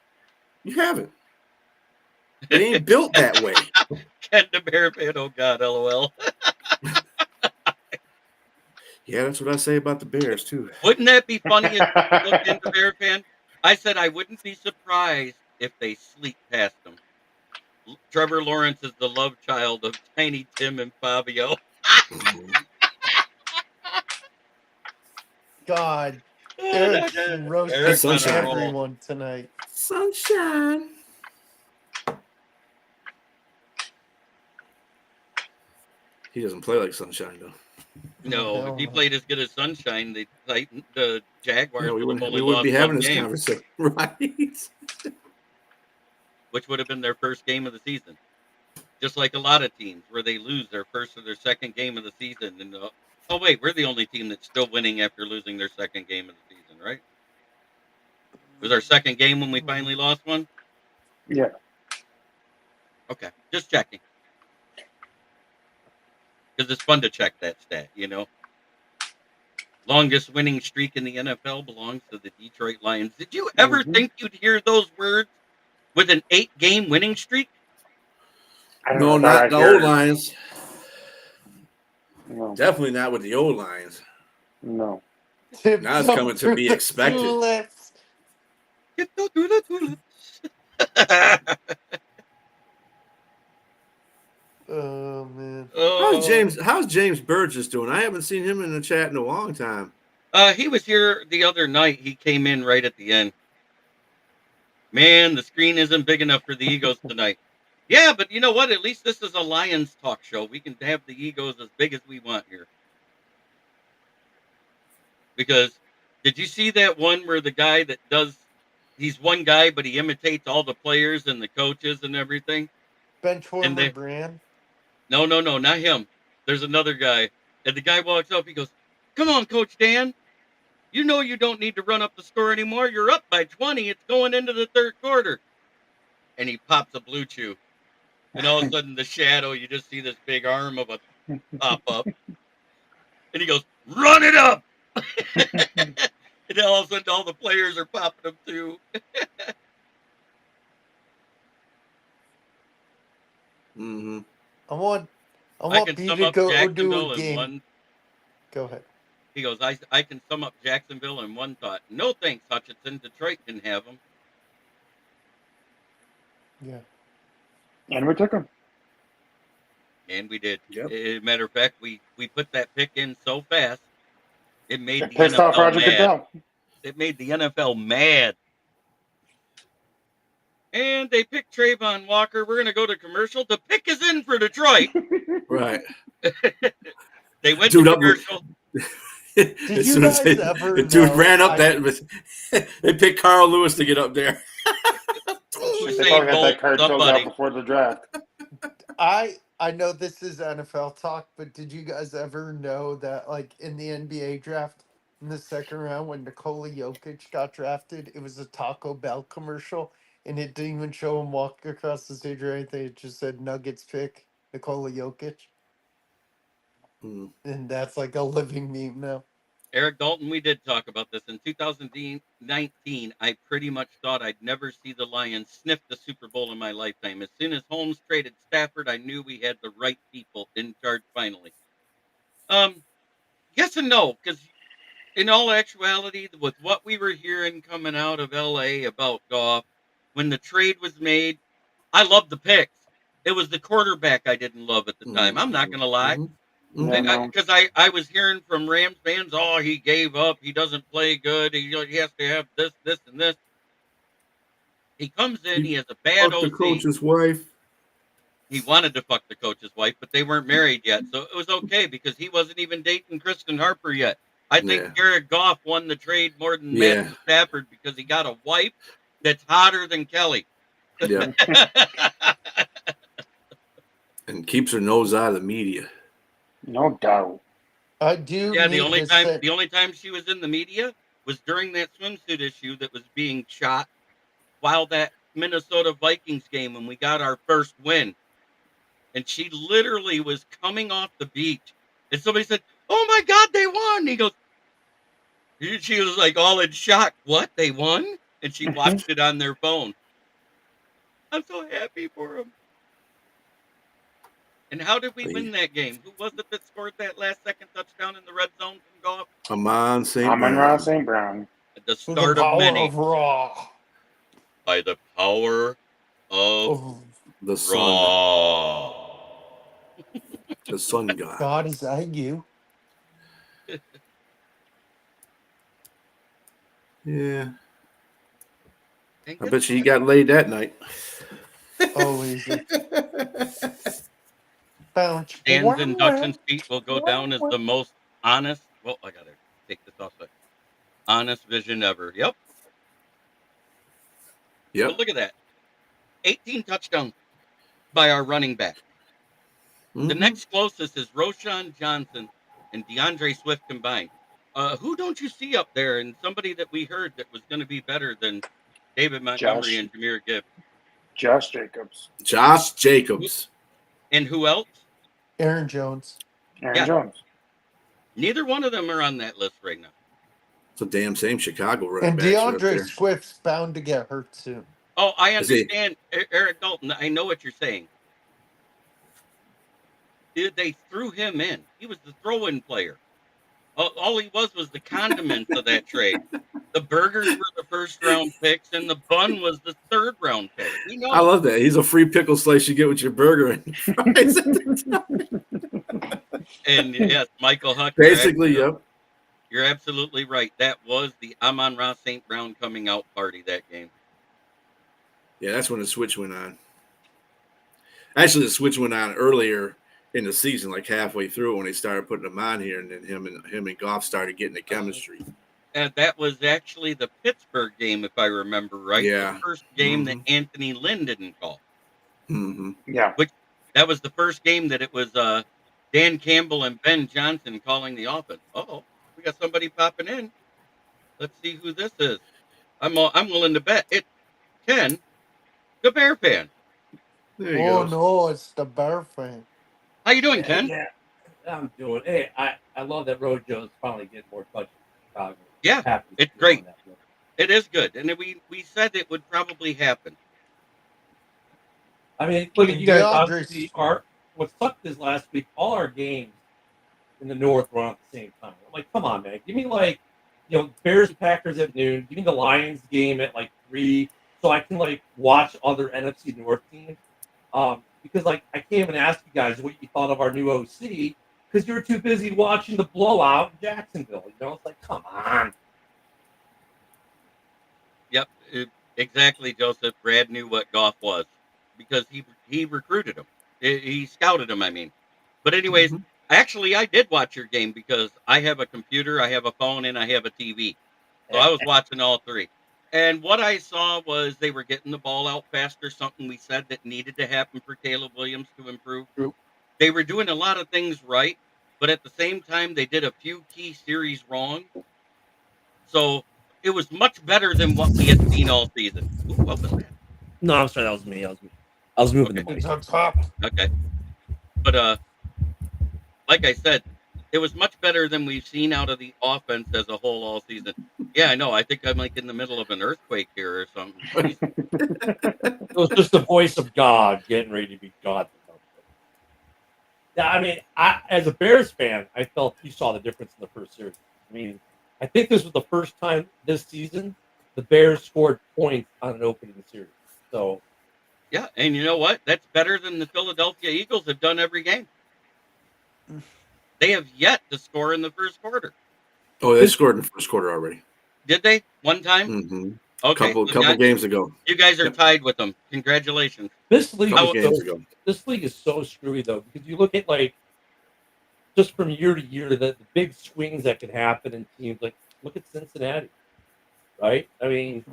You haven't. They ain't built that way." Ken the Bear fan, oh God, LOL. Yeah, that's what I say about the Bears too. Wouldn't that be funny as look into Bear fan? I said I wouldn't be surprised if they sleep past them. Trevor Lawrence is the love child of Tiny Tim and Fabio. God, Eric's roasting Eric's on a Sunshine. roll. everyone tonight. Sunshine. He doesn't play like Sunshine though. No, if hell he no. played as good as Sunshine, the Jaguars No, would have only we wouldn't lost be having one this game, conversation, right? which would have been their first game of the season. Just like a lot of teams where they lose their first or their second game of the season. And oh wait, we're the only team that's still winning after losing their second game of the season, right? It was our second game when we finally lost one. Yeah. Okay, just checking because it's fun to check that stat. Longest winning streak in the NFL belongs to the Detroit Lions. Did you ever think you'd hear those words with an 8-game winning streak? I don't No, know. Thought not I'd the hear old it. Lions. No, Definitely not with the old Lions. no. Now it's coming to be expected. Tulips. Tiptoe through the tulips. Oh man. How's James Burgess doing? I haven't seen him in the chat in a long time. He was here the other night. He came in right at the end. Man, the screen isn't big enough for the Egos tonight. Yeah, but you know what? At least this is a Lions talk show. We can have the Egos as big as we want here. Because did you see that one where the guy that he's one guy, but he imitates all the players and the coaches and everything? Bench And warmer they, brand. no, not him. There's another guy. And the guy walks up, he goes, "Come on, Coach Dan. You know you don't need to run up the score anymore. You're up by 20. It's going into the third quarter." And he pops a blue chew. And all of a sudden, the shadow, you just see this big arm of a pop up. And he goes, "Run it up." And all of a sudden, all the players are popping them too. Mm-hmm. I want I can B sum to up go do a Jacksonville in game. one. Go ahead. He goes, I can sum up Jacksonville in one thought. No thanks, Hutchinson. Detroit can have them. Yeah. And we took him. And we did. Yep. Matter of fact, we put that pick in so fast, it made It the pissed off NFL Roger mad. Goodell. It made the NFL mad. And they picked Trayvon Walker. We're going to go to commercial. The pick is in for Detroit. Right. They went Dude, to commercial. Did you guys ever the dude know? ran up they picked Carl Lewis to get up there. They Usain probably had Bolt, that card filled somebody. out before the draft. I know this is NFL talk, but did you guys ever know that like in the NBA draft in the second round when Nikola Jokic got drafted, it was a Taco Bell commercial and it didn't even show him walking across the stage or anything. It just said Nuggets pick Nikola Jokic. Mm. And that's like a living meme now. Eric Dalton, we did talk about this. In 2019, I pretty much thought I'd never see the Lions sniff the Super Bowl in my lifetime. As soon as Holmes traded Stafford, I knew we had the right people in charge finally. Yes and no, because in all actuality, with what we were hearing coming out of LA about Goff, when the trade was made, I loved the picks. It was the quarterback I didn't love at the time. I'm not going to lie. Mm-hmm. Yeah, no. Because I was hearing from Rams fans, oh, he gave up. He doesn't play good. He has to have this, this, and this. He comes in. He has a bad Fuck the OC. coach's wife. He wanted to fuck the coach's wife, but they weren't married yet, so it was okay because he wasn't even dating Kristen Harper yet. I think Yeah. Jared Goff won the trade more than Yeah. Matthew Stafford because he got a wife that's hotter than Kelly. Yeah. And keeps her nose out of the media. No doubt. I do Yeah, need to say, the only time she was in the media was during that swimsuit issue that was being shot while that Minnesota Vikings game when we got our first win. And she literally was coming off the beach. And somebody said, "Oh my God, they won." He goes, she was like all in shock. What? They won? And she watched it on their phone. I'm so happy for them. And how did we win that game? Who was it that scored that last second touchdown in the red zone from Goff? Amon St. Amon-Ra Brown. St. Brown. At the for the start of power many. of Raw. By the power of Of The sun. Raw. The sun god. God, is that you? Yeah. And I guess bet you he what? got laid that night. Oh, is it? Bounce. Dan's induction speech will go down as the most honest. Well, I gotta take this off. Honest vision ever. Yep. Yep. But look at that. 18 touchdowns by our running back. The next closest is Roshan Johnson and DeAndre Swift combined. Who don't you see up there? And somebody that we heard that was going to be better than David Montgomery and Jahmyr Gibbs. Josh Jacobs. Josh Jacobs. And who else? Aaron Jones. Aaron Jones. Neither one of them are on that list right now. It's a damn same Chicago running And backs right DeAndre there. Swift's bound to get hurt soon. Oh, I Is he? understand, Eric Dalton. I know what you're saying. They threw him in. He was the throw-in player. All he was the condiments of that trade. The burgers were the first-round picks, and the bun was the third-round pick. We know. I love that. He's a free pickle slice you get with your burger and fries. And yes, Michael Huck. Basically, yep. You're absolutely right. That was the Amon-Ra St. Brown coming out party that game. Yeah, that's when the switch went on. Actually, the switch went on earlier in the season, like halfway through when they started putting him on here, and then him and Goff started getting the chemistry. And that was actually the Pittsburgh game, if I remember right. Yeah. The first game that Anthony Lynn didn't call. Mm-hmm. Yeah. That was the first game that it was Dan Campbell and Ben Johnson calling the offense. Uh-oh, we got somebody popping in. Let's see who this is. I'm willing to bet it's Ken, the Bear fan. There you Oh go. no, it's the Bear fan. How you doing, Ken? Yeah, I'm doing. Hey, I love that Rojo's finally getting more touches in Chicago. Yeah, Happy it's to be great. on that list. It is good, and we said it would probably happen. I mean, look at you guys. DeAndre Obviously, what sucked is last week. All our games in the North were on at the same time. I'm like, come on, man, give me Bears Packers at noon. Give me the Lions game at 3, so I can watch other NFC North teams. Because I can't even ask you guys what you thought of our new OC because you're too busy watching the blowout in Jacksonville. It's like, come on. Yep, exactly, Joseph. Brad knew what Goff was because he recruited him. He scouted him, I mean. But anyways, actually, I did watch your game because I have a computer, I have a phone, and I have a TV. So I was watching all three. And what I saw was they were getting the ball out faster, something we said that needed to happen for Caleb Williams to improve. True. They were doing a lot of things right, but at the same time, they did a few key series wrong. So it was much better than what we had seen all season. Ooh, what was that? No, I'm sorry, that was me. I was moving the mic. It's on top. Okay. But like I said, it was much better than we've seen out of the offense as a whole all season. Yeah, I know. I think I'm in the middle of an earthquake here or something. It was just the voice of God getting ready to be God. Yeah, I mean, as a Bears fan, I felt you saw the difference in the first series. I mean, I think this was the first time this season the Bears scored points on an opening series. So, Yeah, and you know what? That's better than the Philadelphia Eagles have done every game. They have yet to score in the first quarter. Oh, they scored in the first quarter already. Did they? One time? Mm-hmm. Okay. Couple games ago. You guys are Yep. tied with them. Congratulations. This league, Couple I- games ago. this league is so screwy though, because you look at like just from year to year, the big swings that can happen in teams. Like look at Cincinnati, right? I mean,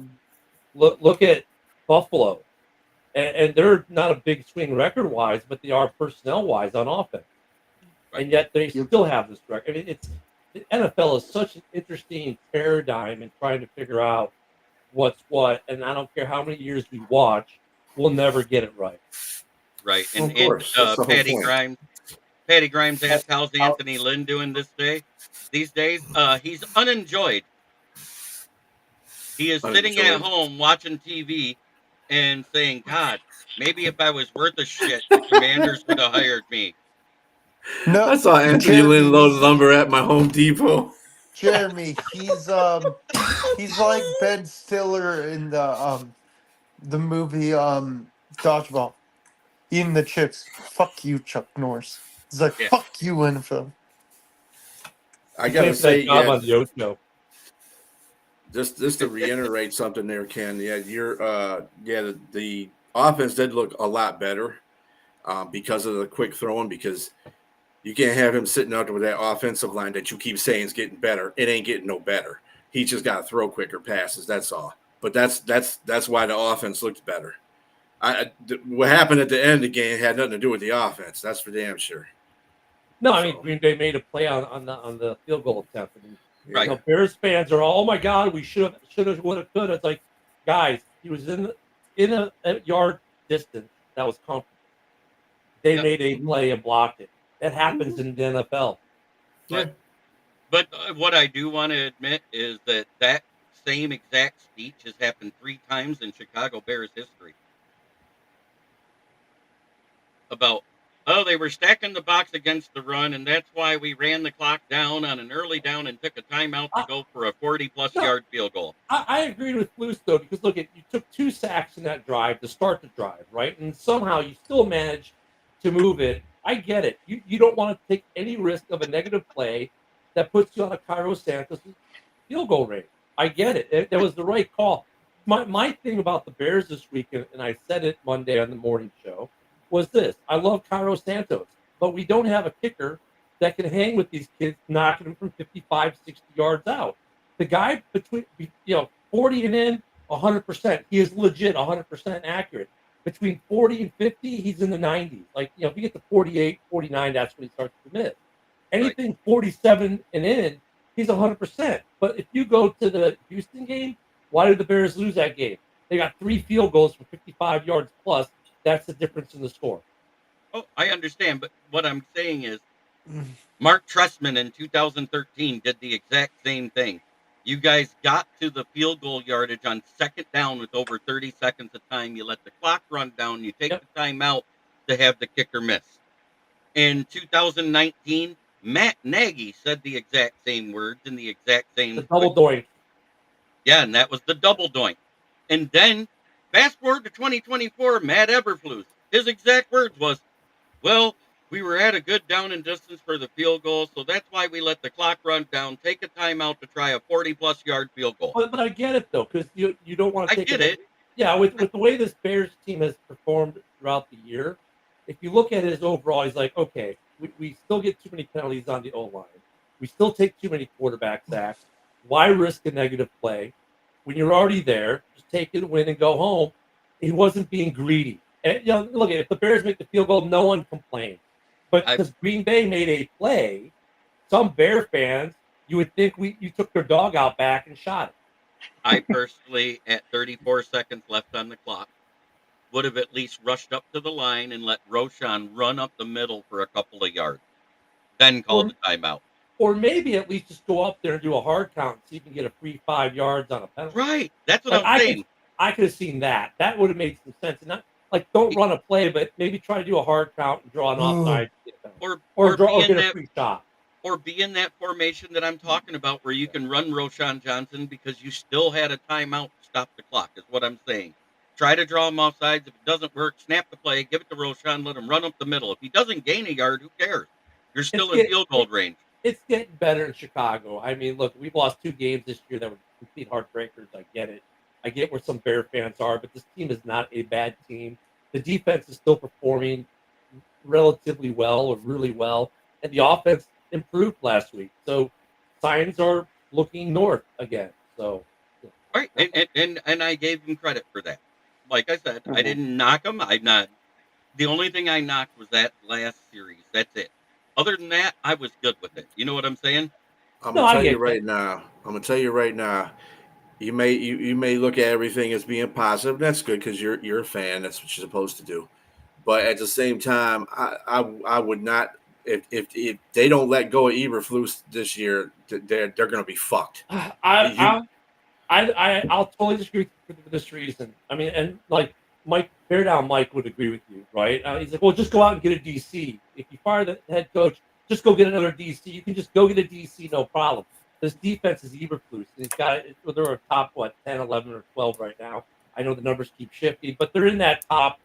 look at Buffalo, and they're not a big swing record wise, but they are personnel wise on offense, Right. and yet they still have this record. I mean, it's the NFL is such an interesting paradigm in trying to figure out what's what, and I don't care how many years we watch, we'll never get it right. Right. Well, And, of course. That's the whole point. Patty Grimes asked, how's Anthony Lynn doing these days? He's unenjoyed. He is sitting at home watching TV and saying, God, maybe if I was worth a shit, the Commanders would have hired me. No, I saw Anthony Lynn load lumber at my Home Depot. Jeremy, he's like Ben Stiller in the movie Dodgeball, eating the chips. Fuck you, Chuck Norris. He's like, Yeah. fuck you, NFL. I He gotta played for say, that job yeah, on the Ocho. just to reiterate something there, Ken. Yeah, the offense did look a lot better because of the quick throwing. Because you can't have him sitting out there with that offensive line that you keep saying is getting better. It ain't getting no better. He just got to throw quicker passes. That's all. But that's why the offense looked better. What happened at the end of the game had nothing to do with the offense. That's for damn sure. No, I mean Green Bay made a play on the field goal attempt. I mean, Right. you know, Bears fans are, oh my God, we should have, would have, could have. It's like, guys, he was in a yard distance that was comfortable. They Yep. made a play and blocked it. That happens in the NFL. But what I do want to admit is that same exact speech has happened 3 times in Chicago Bears history. About, they were stacking the box against the run, and that's why we ran the clock down on an early down and took a timeout to go for a 40-plus yard field goal. I agreed with Luce, though, because look, you took 2 sacks in that drive to start the drive, right? And somehow you still managed to move it. I get it. You don't want to take any risk of a negative play that puts you on a Cairo Santos field goal range. I get it. That was the right call. My thing about the Bears this week, and I said it Monday on the morning show, was this. I love Cairo Santos, but we don't have a kicker that can hang with these kids, knocking them from 55, 60 yards out. The guy between 40 and in, 100%. He is legit 100% accurate. Between 40 and 50, he's in the 90s. Like, if you get to 48, 49, that's when he starts to miss. Anything 47 and in, he's 100%. But if you go to the Houston game, why did the Bears lose that game? They got 3 field goals from 55 yards plus. That's the difference in the score. Oh, I understand, but what I'm saying is Mark Trestman in 2013 did the exact same thing. You guys got to the field goal yardage on second down with over 30 seconds of time. You let the clock run down. You take the timeout to have the kicker miss. In 2019, Matt Nagy said the exact same words in the exact same. The double doink. Yeah, and that was the double doink. And then fast forward to 2024, Matt Eberflus. His exact words was, well, we were at a good down and distance for the field goal, so that's why we let the clock run down, take a timeout to try a 40-plus yard field goal. But I get it, though, because you don't want to take it. Yeah, with the way this Bears team has performed throughout the year, if you look at his overall, he's like, okay, we still get too many penalties on the O-line. We still take too many quarterback sacks. Why risk a negative play? When you're already there, just take it, win, and go home. He wasn't being greedy. And, look, if the Bears make the field goal, no one complains. But because Green Bay made a play, some Bear fans, you would think you took their dog out back and shot it. I personally, at 34 seconds left on the clock, would have at least rushed up to the line and let Roschon run up the middle for a couple of yards, then called the timeout. Or maybe at least just go up there and do a hard count so you can get a free 5 yards on a penalty. Right. That's what I'm saying. I could have seen that. That would have made some sense. And not don't run a play, but maybe try to do a hard count and draw an offside. Or get a free shot. Or be in that formation that I'm talking about where you can run Roschon Johnson because you still had a timeout to stop the clock, is what I'm saying. Try to draw him offsides. If it doesn't work, snap the play, give it to Roschon, let him run up the middle. If he doesn't gain a yard, who cares? You're still in field goal range. It's getting better in Chicago. I mean, look, we've lost 2 games this year that were complete heartbreakers. I get it. I get where some Bear fans are, but this team is not a bad team. The defense is still performing relatively well or really well, and the offense improved last week. So signs are looking north again. So, Right, and I gave him credit for that. Like I said, I Mhm. didn't knock him. I not the only thing I knocked was that last series. That's it. Other than that, I was good with it. You know what I'm saying? I'm no, gonna I tell you get that. right now. I'm gonna tell you right now. You may look at everything as being positive. That's good because you're a fan. That's what you're supposed to do. But at the same time, I would not if they don't let go of Eberflus this year, they're going to be fucked. I, You I, I'll totally disagree for this reason. I mean, and like Mike, Bear Down Mike would agree with you, right? He's like, well, just go out and get a DC. If you fire the head coach, just go get another DC. You can just go get a DC, no problem. This defense is Eberflus. And he's got they're a top 10, 11, or 12 right now. I know the numbers keep shifting, but they're in that top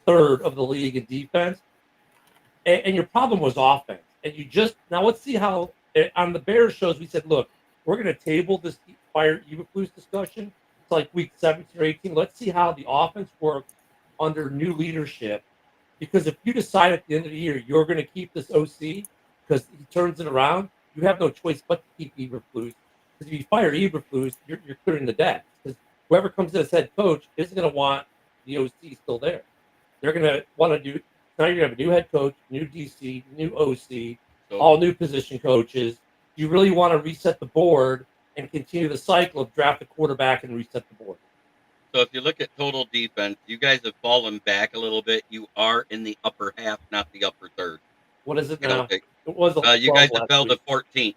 third of the league in defense. And your problem was offense. And you just now let's see how on the Bears shows we said, look, we're going to table this fire Eberflus discussion. It's like week 17 or 18. Let's see how the offense works under new leadership. Because if you decide at the end of the year you're going to keep this OC because he turns it around, you have no choice but to keep Eberflus. Because if you fire Eberflus, you're clearing the deck. Because whoever comes in as head coach isn't going to want the OC still there. They're going to want to do. Now you're going to have a new head coach, new DC, new OC, So, all new position coaches. You really want to reset the board and continue the cycle of draft a quarterback and reset the board. so if you look at total defense, you guys have fallen back a little bit. You are in the upper half, not the upper third. What is it I don't now? think. It was 12 You guys have last fell to week. 14th.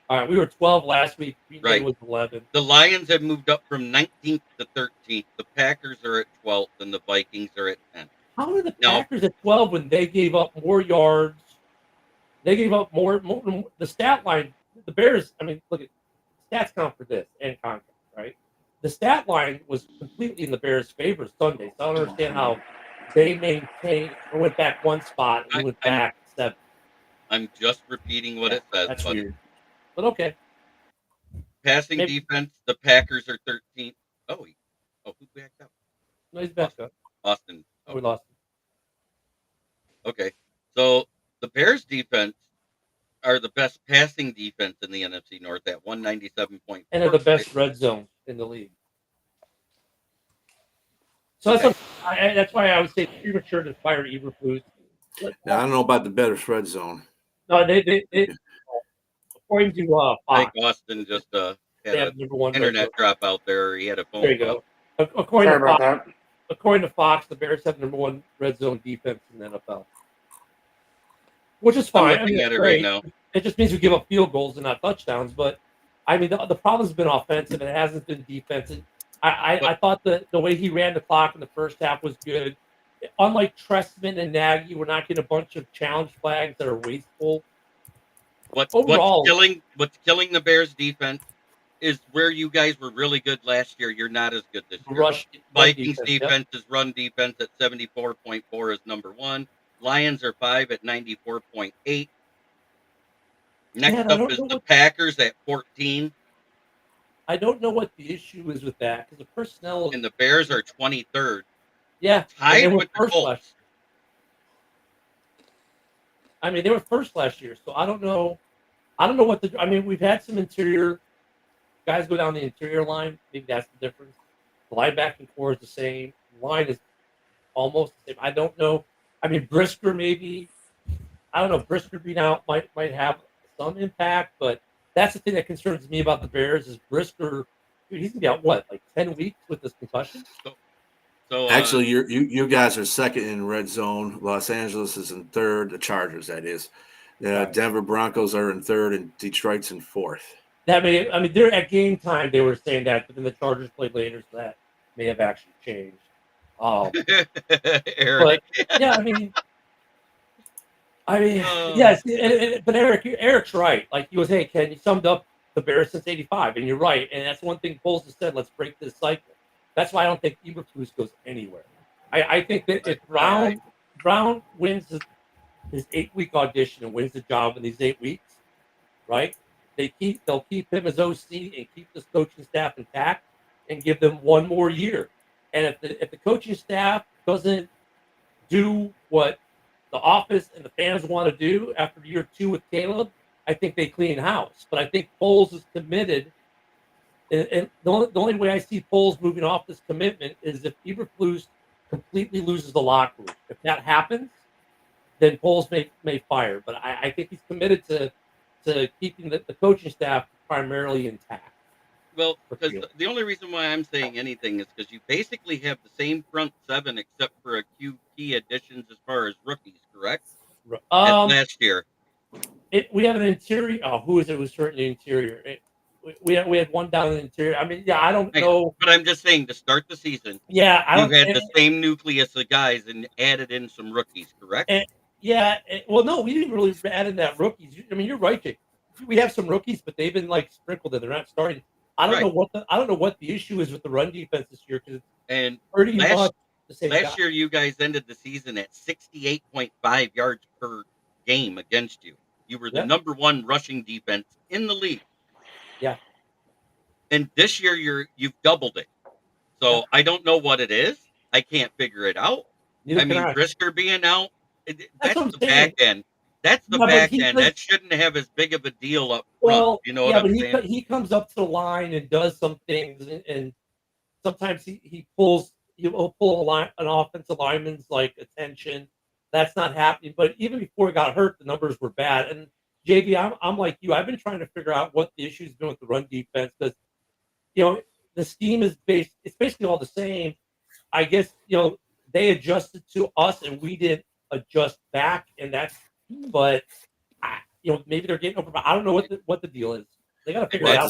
All right, we were 12 last week. Green Bay Right. was 11. The Lions have moved up from 19th to 13th. The Packers are at 12th, and the Vikings are at 10th. How are the Now, Packers at 12 when they gave up more yards? They gave up more the stat line. The Bears, I mean, look at stats count for this and context, right? The stat line was completely in the Bears' favor Sunday. So I don't understand how they maintained or went back one spot and I, went I'm back 7. I'm just repeating what Yeah, it says, that's buddy. weird. But okay. Passing Maybe, defense, the Packers are 13th. Oh, who backed up? no, he's back up. Austin. We lost him. Okay. So the Bears defense are the best passing defense in the NFC North at 197.4. And they're the best red zone in the league. So that's why I would say it's premature to fire Eberflus. now I don't know about the better red zone. No, they according to I think Fox, Austin just had they have an number one red internet zone. drop out there. Or he had a phone There you call. go. According Sorry to about Fox, that. according to Fox, the Bears have number one red zone defense in the NFL, which is I'm fine. I looking mean, at it's it right great. now. It just means we give up field goals and not touchdowns. But I mean, the problem's been offensive. It hasn't been defensive. I thought the way he ran the clock in the first half was good. Unlike Trestman and Nagy, we're not getting a bunch of challenge flags that are wasteful. Overall, What's killing the Bears defense is where you guys were really good last year. You're not as good this year. run Vikings defense. Yep. defense is run defense at 74.4 is number one. Lions are 5 at 94.8. Next Man, I up don't is know the what Packers at 14, I don't know what the issue is with that because the personnel. and the Bears are 23rd, Yeah, and they tied were with the first Colts. last. I mean, they were first last year, so I don't know. I don't know what the. I mean, we've had some interior guys go down the interior line. Maybe that's the difference. The linebacking core is the same. Line is almost the same. I don't know. I mean, Brisker maybe. I don't know. Brisker being out might have some impact, but that's the thing that concerns me about the Bears is Brisker. Dude, he's gonna be out what, like 10 weeks with this concussion? So Actually, you guys are second in red zone. Los Angeles is in third. The Chargers, that is. Right. Denver Broncos are in third, and Detroit's in fourth. That may. I mean, they're at game time. They were saying that, but then the Chargers played later, so that may have actually changed. Eric, But yeah, I mean, yes, but Eric's right. Like he was, hey, Ken, you summed up the Bears since '85, and you're right. And that's one thing Foles has said. Let's break this cycle. That's why I don't think Eberflus goes anywhere. I think that if Brown wins his 8-week audition and wins the job in these 8 weeks, right? They'll keep him as OC and keep this coaching staff intact and give them one more year. And if the coaching staff doesn't do what the office and the fans want to do after year 2 with Caleb, I think they clean house. But I think Foles is committed. And the only way I see Foles moving off this commitment is if Eberflus completely loses the locker room. If that happens, then Foles may fire. But I think he's committed to keeping the coaching staff primarily intact. Well, for because Fields. the only reason why I'm saying anything is because you basically have the same front seven except for a few key additions as far as rookies, correct? As last year. We have an interior. Oh, who is it who's hurt in the interior? We had one down in the interior. I mean, yeah, I don't know. But I'm just saying to start the season, Yeah, I you don't. had the same nucleus of guys and added in some rookies, correct? Well, no, we didn't really add in that rookies. I mean, you're right, Jake. We have some rookies, but they've been like sprinkled and they're not starting. I don't know what the issue is with the run defense this year because and pretty much the same. Last year, you guys ended the season at 68.5 yards per game against you. You were the number one rushing defense in the league. Yeah. And this year, you've doubled it. So I don't know what it is. I can't figure it out. Neither can I. Brisker being out, that's what I'm the saying. back end. That's the back end. That shouldn't have as big of a deal up front. Well, you know what I'm saying? He comes up to the line and does some things, and sometimes he'll pull an offensive lineman's like attention. That's not happening. But even before he got hurt, the numbers were bad. And JV, I'm like you. I've been trying to figure out what the issue's been with the run defense because the scheme is it's basically all the same. I guess they adjusted to us and we didn't adjust back, and that's but maybe they're getting over. I don't know what the deal is. They got to figure it out. At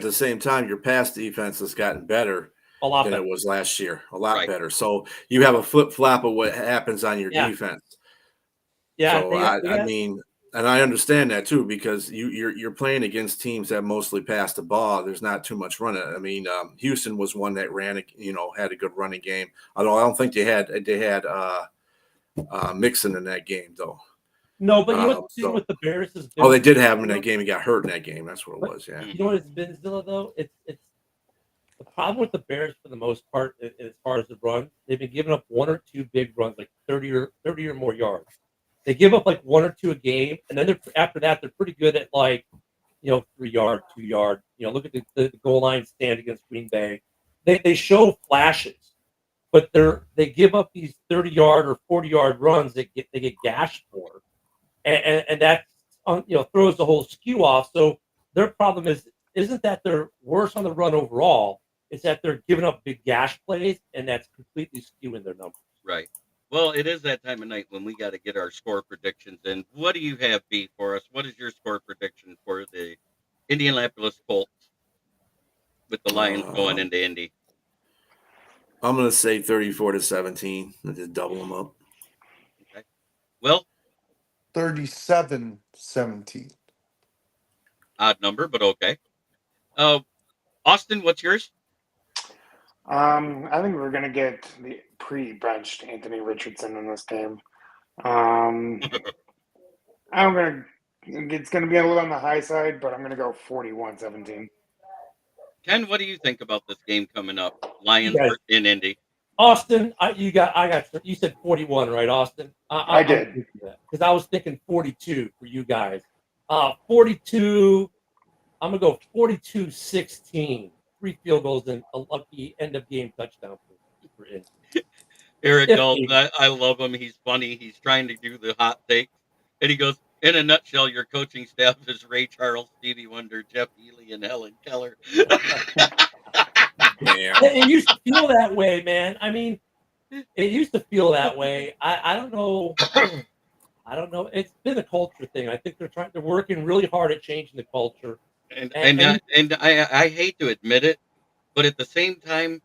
the same time, your pass defense has gotten better a lot than better. It was last year. A lot better. So you have a flip flop of what happens on your defense. Yeah. So I mean, and I understand that too because you're playing against teams that mostly pass the ball. There's not too much running. I mean, Houston was one that ran, had a good running game. Although I don't think they had Mixon in that game though. No, but with the Bears is they did have him in that game. He got hurt in that game. That's what it was. Yeah. You know what it's been, Zilla, though? It's the problem with the Bears for the most part as far as the run. They've been giving up one or two big runs, like 30 or more yards. They give up like one or two a game, and then after that they're pretty good at 3 yard, 2 yard. Look at the goal line stand against Green Bay. They show flashes, but they give up these 30-yard or 40-yard runs that they get gashed for. And that throws the whole skew off. So their problem isn't that they're worse on the run overall. It's that they're giving up big gash plays, and that's completely skewing their numbers. Right. Well, it is that time of night when we got to get our score predictions in. What do you have, B, for us? What is your score prediction for the Indianapolis Colts with the Lions going into Indy? I'm going to say 34-17 and just double them up. Okay. Well, 37-17. Odd number, but okay. Austin, what's yours? I think we're going to get the pre-benched Anthony Richardson in this game. It's going to be a little on the high side, but I'm going to go 41-17. Ken, what do you think about this game coming up? Lions in Indy. Austin, you said 41, right, Austin? I did. Because I was thinking 42 for you guys. 42, I'm going to go 42-16. 3 field goals and a lucky end-of-game touchdown for Indy. Eric Dalton, I love him. He's funny. He's trying to do the hot takes. And he goes, in a nutshell, your coaching staff is Ray Charles, Stevie Wonder, Jeff Healy, and Helen Keller. It used to feel that way, man. I mean, it used to feel that way. I don't know. I don't know. It's been a culture thing. I think they're working really hard at changing the culture. And I hate to admit it, but at the same time,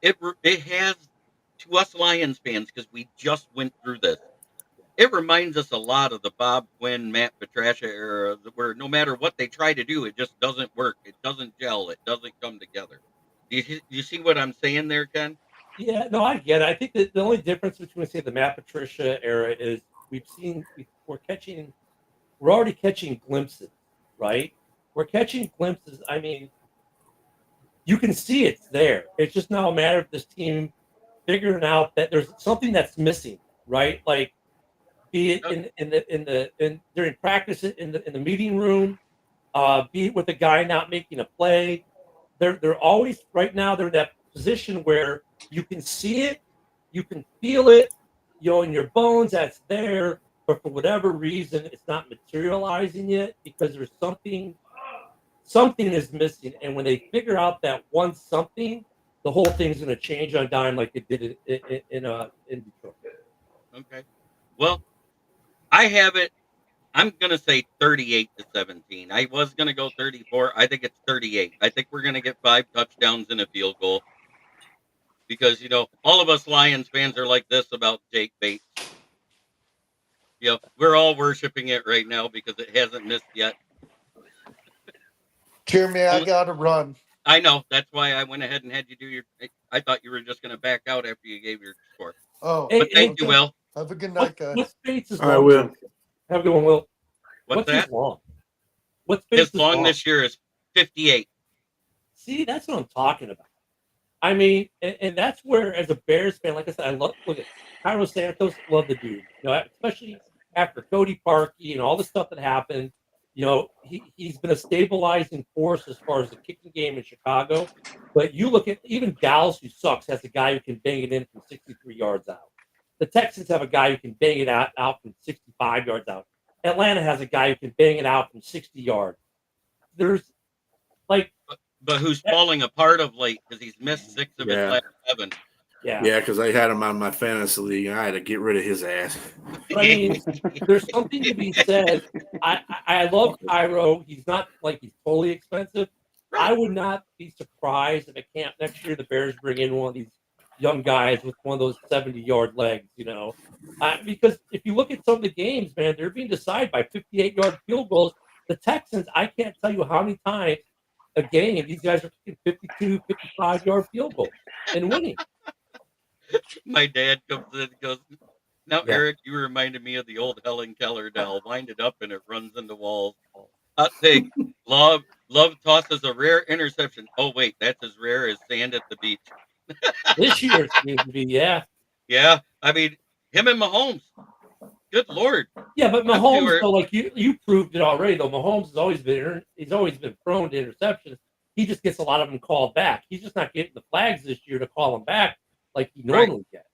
it has, to us Lions fans, because we just went through this, it reminds us a lot of the Bob Quinn, Matt Patricia era, where no matter what they try to do, it just doesn't work. It doesn't gel. It doesn't come together. Do you see what I'm saying there, Ken? Yeah, no, I get it. I think that the only difference between, say, the Matt Patricia era is we're already catching glimpses, right? We're catching glimpses. I mean, you can see it's there. It's just now a matter of this team figuring out that there's something that's missing, right? Like, be it in during practice in the meeting room, be it with the guy not making a play. They're always right now. They're in that position where you can see it, you can feel it, in your bones. That's there, but for whatever reason, it's not materializing yet because there's something is missing. And when they figure out that one something, the whole thing's going to change on dime like it did in Detroit. Okay. Well, I have it. I'm gonna say 38-17. I was gonna go 34. I think it's 38. I think we're gonna get 5 touchdowns and a field goal because all of us Lions fans are like this about Jake Bates. We're all worshiping it right now because it hasn't missed yet. Jeremy, I gotta run. I know. That's why I went ahead and had you do your. I thought you were just gonna back out after you gave your score. Oh, But thank you, Will. have a good night, guys. What's Bates' All right, long? Will. Have a good one, Will. What's that? His long? What's Bates' His long this year is 58. See, that's what I'm talking about. I mean, and that's where, as a Bears fan, like I said, I look at Cairo Santos, love the dude. Especially after Cody Parkey and all the stuff that happened. He's been a stabilizing force as far as the kicking game in Chicago. But you look at even Dallas, who sucks, has a guy who can bang it in from 63 yards out. The Texans have a guy who can bang it out from 65 yards out. Atlanta has a guy who can bang it out from 60 yards. There's like. But who's falling apart of late because he's missed 6 of his last 7. Yeah, because I had him on my fantasy league, and I had to get rid of his ass. But I mean, there's something to be said. I love Cairo. He's not like he's totally expensive. I would not be surprised if at camp next year the Bears bring in one of these young guys with one of those 70-yard legs, because if you look at some of the games, man, they're being decided by 58-yard field goals. The Texans, I can't tell you how many times a game these guys are kicking 52, 55-yard field goals and winning. My dad comes in and goes, "Now, yeah. Eric, you reminded me of the old Helen Keller doll. Wind it up and it runs into walls." Hot take. Love tosses a rare interception. Oh, wait, that's as rare as sand at the beach. This year it seems to be, yeah. Yeah, I mean, him and Mahomes. Good Lord. Yeah, but Mahomes, though, like you proved it already, though. Mahomes has always been prone to interceptions. He just gets a lot of them called back. He's just not getting the flags this year to call them back like he normally gets.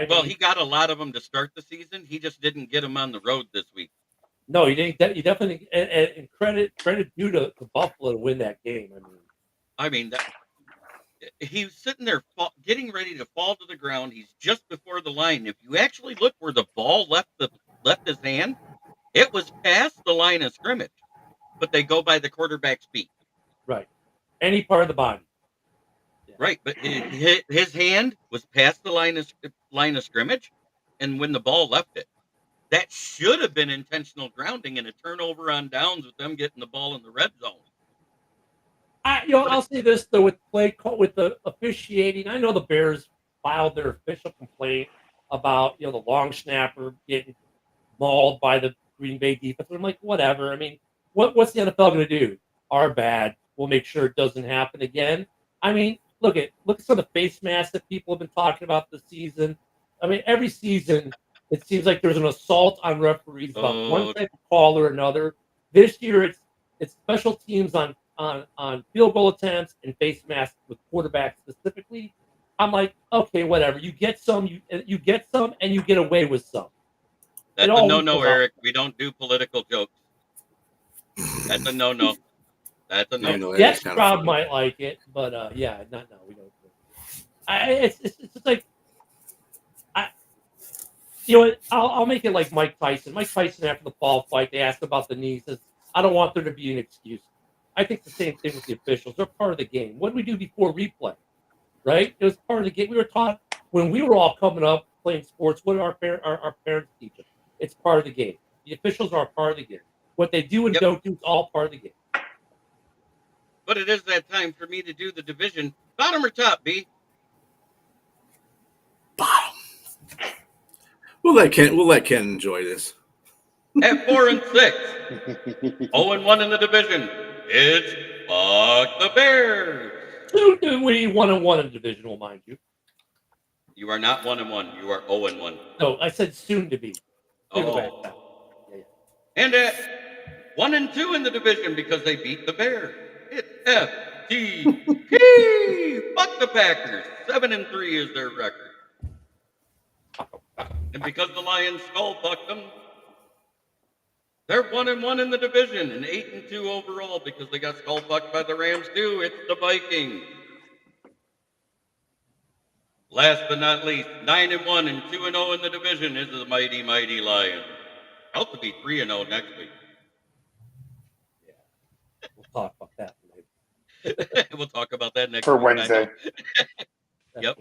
Well, he got a lot of them to start the season. He just didn't get them on the road this week. No, he didn't. He definitely, and credit due to Buffalo to win that game. He was sitting there getting ready to fall to the ground. He's just before the line. If you actually look where the ball left his hand, it was past the line of scrimmage. But they go by the quarterback's feet. Right. Any part of the body. Yeah. Right, but his hand was past the line of scrimmage, and when the ball left it, that should have been intentional grounding and a turnover on downs with them getting the ball in the red zone. I'll say this though, with the officiating. I know the Bears filed their official complaint about the long snapper getting mauled by the Green Bay defense. I'm like, whatever. I mean, what's the NFL going to do? Our bad. We'll make sure it doesn't happen again. I mean, look at some of the face masks that people have been talking about this season. I mean, every season it seems like there's an assault on referees about one type of call or another. This year it's special teams on field goal attempts and face masks with quarterbacks specifically. I'm like, okay, whatever. You get some, you get some, and you get away with some. That's a no-no, Eric. We don't do political jokes. That's a no-no. That's a no-no. Yes, Rob might like it, but we don't. It's just like I'll make it like Mike Tyson. Mike Tyson, after the Paul fight, they asked about the knee. He says, "I don't want there to be an excuse." I think the same thing with the officials. They're part of the game. What did we do before replay? Right? It was part of the game. We were taught when we were all coming up playing sports. What did our parents teach us? It's part of the game. The officials are a part of the game. What they do and don't do is all part of the game. But it is that time for me to do the division. Bottom or top, B? Bottom. We'll let Ken enjoy this. At 4-6, 0-1 in the division, it's fuck the Bears. Soon to be 1-1 in divisional, mind you. You are not 1-1. You are 0-1. No, I said soon to be. Oh. Yeah. And at 1-2 in the division because they beat the Bears, it's FTP. Fuck the Packers. 7-3 is their record. And because the Lions skull fucked them, they're 1-1 in the division and 8-2 overall because they got skull fucked by the Rams too. It's the Vikings. Last but not least, 9-1 and 2-0 in the division is the mighty, mighty Lions. Out to be 3-0 next week. We'll talk about that later. We'll talk about that next For week. Wednesday. Yep.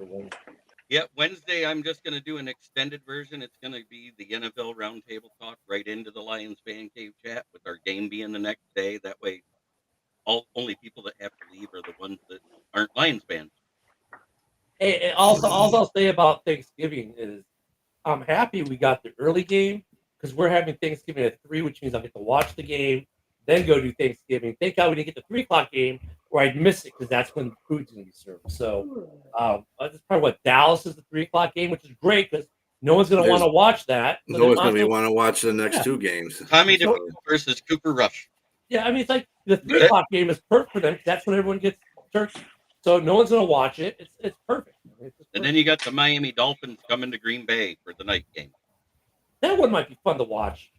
Yeah, Wednesday I'm just going to do an extended version. It's going to be the NFL Roundtable Talk right into the Lions Fan Cave chat with our game being the next day. That way, only people that have to leave are the ones that aren't Lions fans. Hey, also, all I'll say about Thanksgiving is I'm happy we got the early game because we're having Thanksgiving at 3, which means I'll get to watch the game, then go do Thanksgiving. Thank God we didn't get the 3 o'clock game or I'd miss it because that's when food's going to be served. So that's probably what Dallas is the 3 o'clock game, which is great because no one's going to want to watch that. So no one's going to want to watch the next 2 games. Tommy DeVito versus Cooper Rush. Yeah, I mean, it's like the 3 o'clock game is perfect for them. That's when everyone gets turkey. So no one's going to watch it. It's perfect. And then you got the Miami Dolphins coming to Green Bay for the night game. That one might be fun to watch.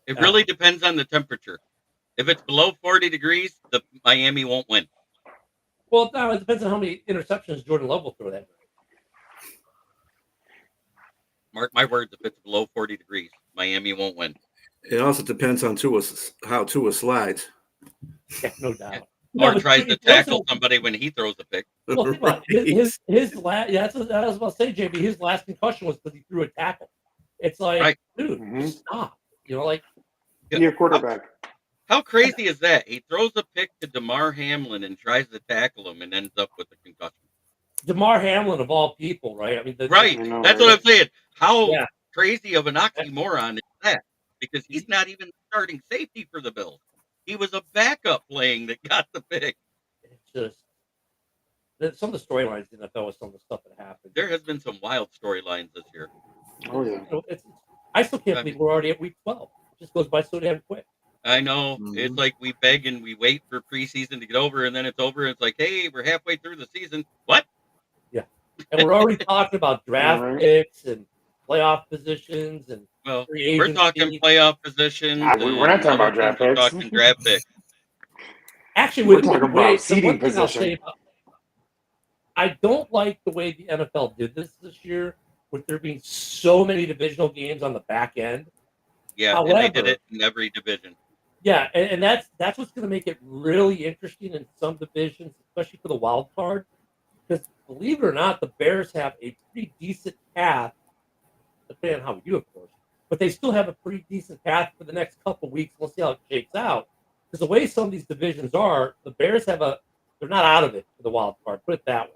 It really depends on the temperature. If it's below 40 degrees, the Miami won't win. Well, no, it depends on how many interceptions Jordan Love will throw that night. Mark my words, if it's below 40 degrees, Miami won't win. It also depends on how Tua slides. Yeah, no doubt. Or tries to tackle somebody when he throws a pick. Well, think about it. His last, that's what I was about to say, JB. His last concussion was because he threw a tackle. It's like, dude, stop. You know, like be a quarterback. How crazy is that? He throws a pick to DeMar Hamlin and tries to tackle him and ends up with a concussion. DeMar Hamlin of all people, right? I mean, that's what I'm saying. How crazy of an oxymoron is that? Because he's not even starting safety for the Bills. He was a backup playing that got the pick. It's just some of the storylines in the NFL with some of the stuff that happened. There has been some wild storylines this year. Oh yeah. I still can't believe we're already at week 12. It just goes by so damn quick. I know. It's like we beg and we wait for preseason to get over, and then it's over. And it's like, hey, we're halfway through the season. What? Yeah. And we're already talking about draft picks and playoff positions and we're talking playoff positions. We're not talking about draft picks. We're talking draft picks. Actually, we're talking about seeding position. I don't like the way the NFL did this year, with there being so many divisional games on the back end. Yeah, however, and they did it in every division. Yeah, and that's what's going to make it really interesting in some divisions, especially for the wild card. Because believe it or not, the Bears have a pretty decent path, depending on how we do, of course. But they still have a pretty decent path for the next couple of weeks. We'll see how it shakes out. Because the way some of these divisions are, the Bears they're not out of it for the wild card. Put it that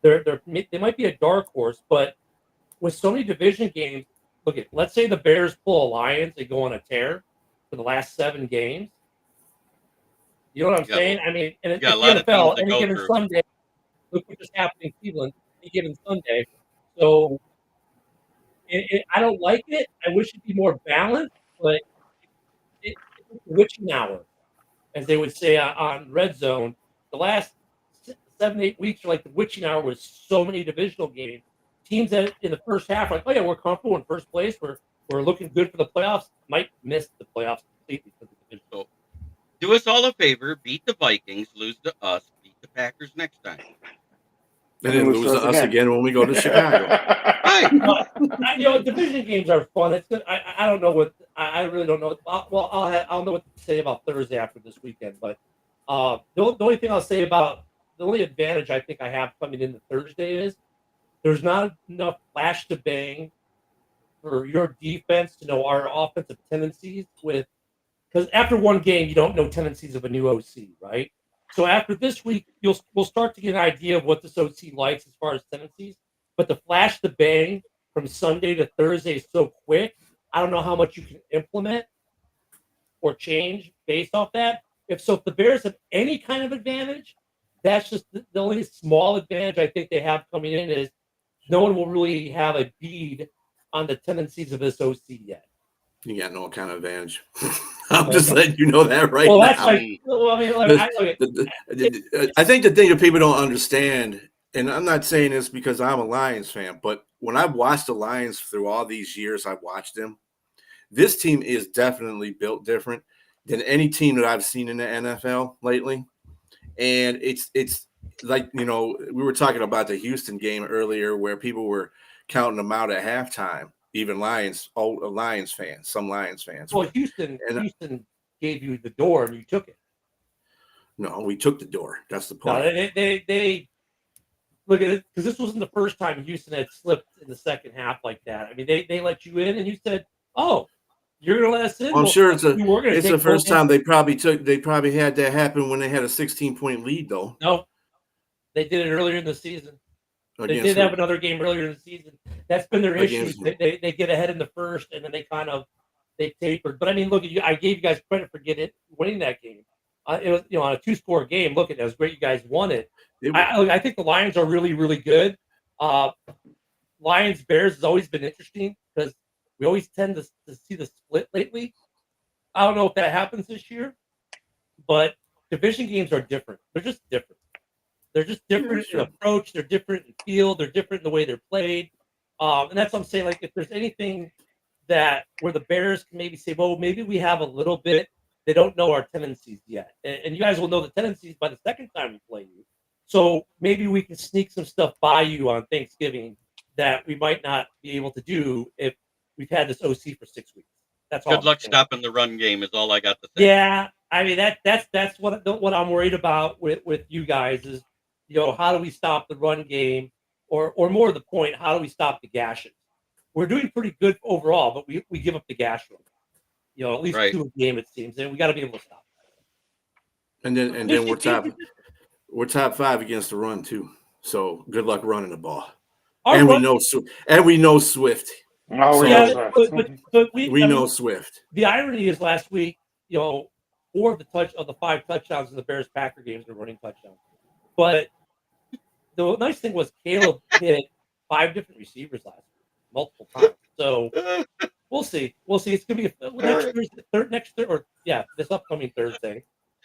way. They might be a dark horse, but with so many division games, let's say the Bears pull a Lions and go on a tear for the last 7 games. You know what I'm saying? I mean, and it's the NFL, any given Sunday, look what just happened in Cleveland, any given Sunday. So I don't like it. I wish it'd be more balanced, but it's a witching hour, as they would say on Red Zone. The last 7-8 weeks are like the witching hour with so many divisional games. Teams that in the first half are like, oh yeah, we're comfortable in first place. We're looking good for the playoffs. Might miss the playoffs completely because of the division. So, do us all a favor, beat the Vikings, lose to us, beat the Packers next time. And then lose to us again when we go to Chicago. Right. Division games are fun. It's good. I don't know what I really don't know. I'll know what to say about Thursday after this weekend. But the only thing I'll say about the only advantage I think I have coming into Thursday is there's not enough flash to bang for your defense to know our offensive tendencies because after one game you don't know tendencies of a new OC, right? So after this week, we'll start to get an idea of what this OC likes as far as tendencies. But the flash to bang from Sunday to Thursday so quick. I don't know how much you can implement or change based off that. If the Bears have any kind of advantage, that's just the only small advantage I think they have coming in is no one will really have a bead on the tendencies of this OC yet. You got no kind of advantage. I'm just letting you know that right Well, now. that's like, well, I mean, I think the thing that people don't understand, and I'm not saying this because I'm a Lions fan, but when I've watched the Lions through all these years I've watched them, this team is definitely built different than any team that I've seen in the NFL lately. And it's like, we were talking about the Houston game earlier where people were counting them out at halftime, even Lions fans, some Lions fans. Well, Houston gave you the door and you took it. No, we took the door. That's the point. No, they look at it because this wasn't the first time Houston had slipped in the second half like that. I mean, they let you in and you said, "Oh, you're going to let us in." Well, I'm sure it's the first time they probably had that happen when they had a 16-point lead, though. No, they did it earlier in the season. They did have another game earlier in the season. That's been their issue. They get ahead in the first and then they tapered. But I mean, look, I gave you guys credit for winning that game. It was on a 2-score game. Look, it was great. You guys won it. I think the Lions are really, really good. Lions Bears has always been interesting because we always tend to see the split lately. I don't know if that happens this year, but division games are different. They're just different. They're just different in approach. They're different in feel. They're different in the way they're played. And that's what I'm saying. Like, if there's anything where the Bears can maybe say, well, maybe we have a little bit. They don't know our tendencies yet. And you guys will know the tendencies by the second time we play you. So maybe we can sneak some stuff by you on Thanksgiving that we might not be able to do if we've had this OC for 6 weeks. That's all. Good luck stopping the run game is all I got to say. Yeah, I mean that's what I'm worried about with you guys is, how do we stop the run game, or more to the point, how do we stop the gashes? We're doing pretty good overall, but we give up the gash run. At least 2 a game it seems, and we got to be able to stop that. And then we're top 5 against the run too. So good luck running the ball. We know Swift. Oh, yeah, but we know Swift. The irony is last week, 4 of the 5 touchdowns in the Bears-Packer games were running touchdowns. But the nice thing was Caleb hit 5 different receivers last week, multiple times. So we'll see. It's going to be this upcoming Thursday.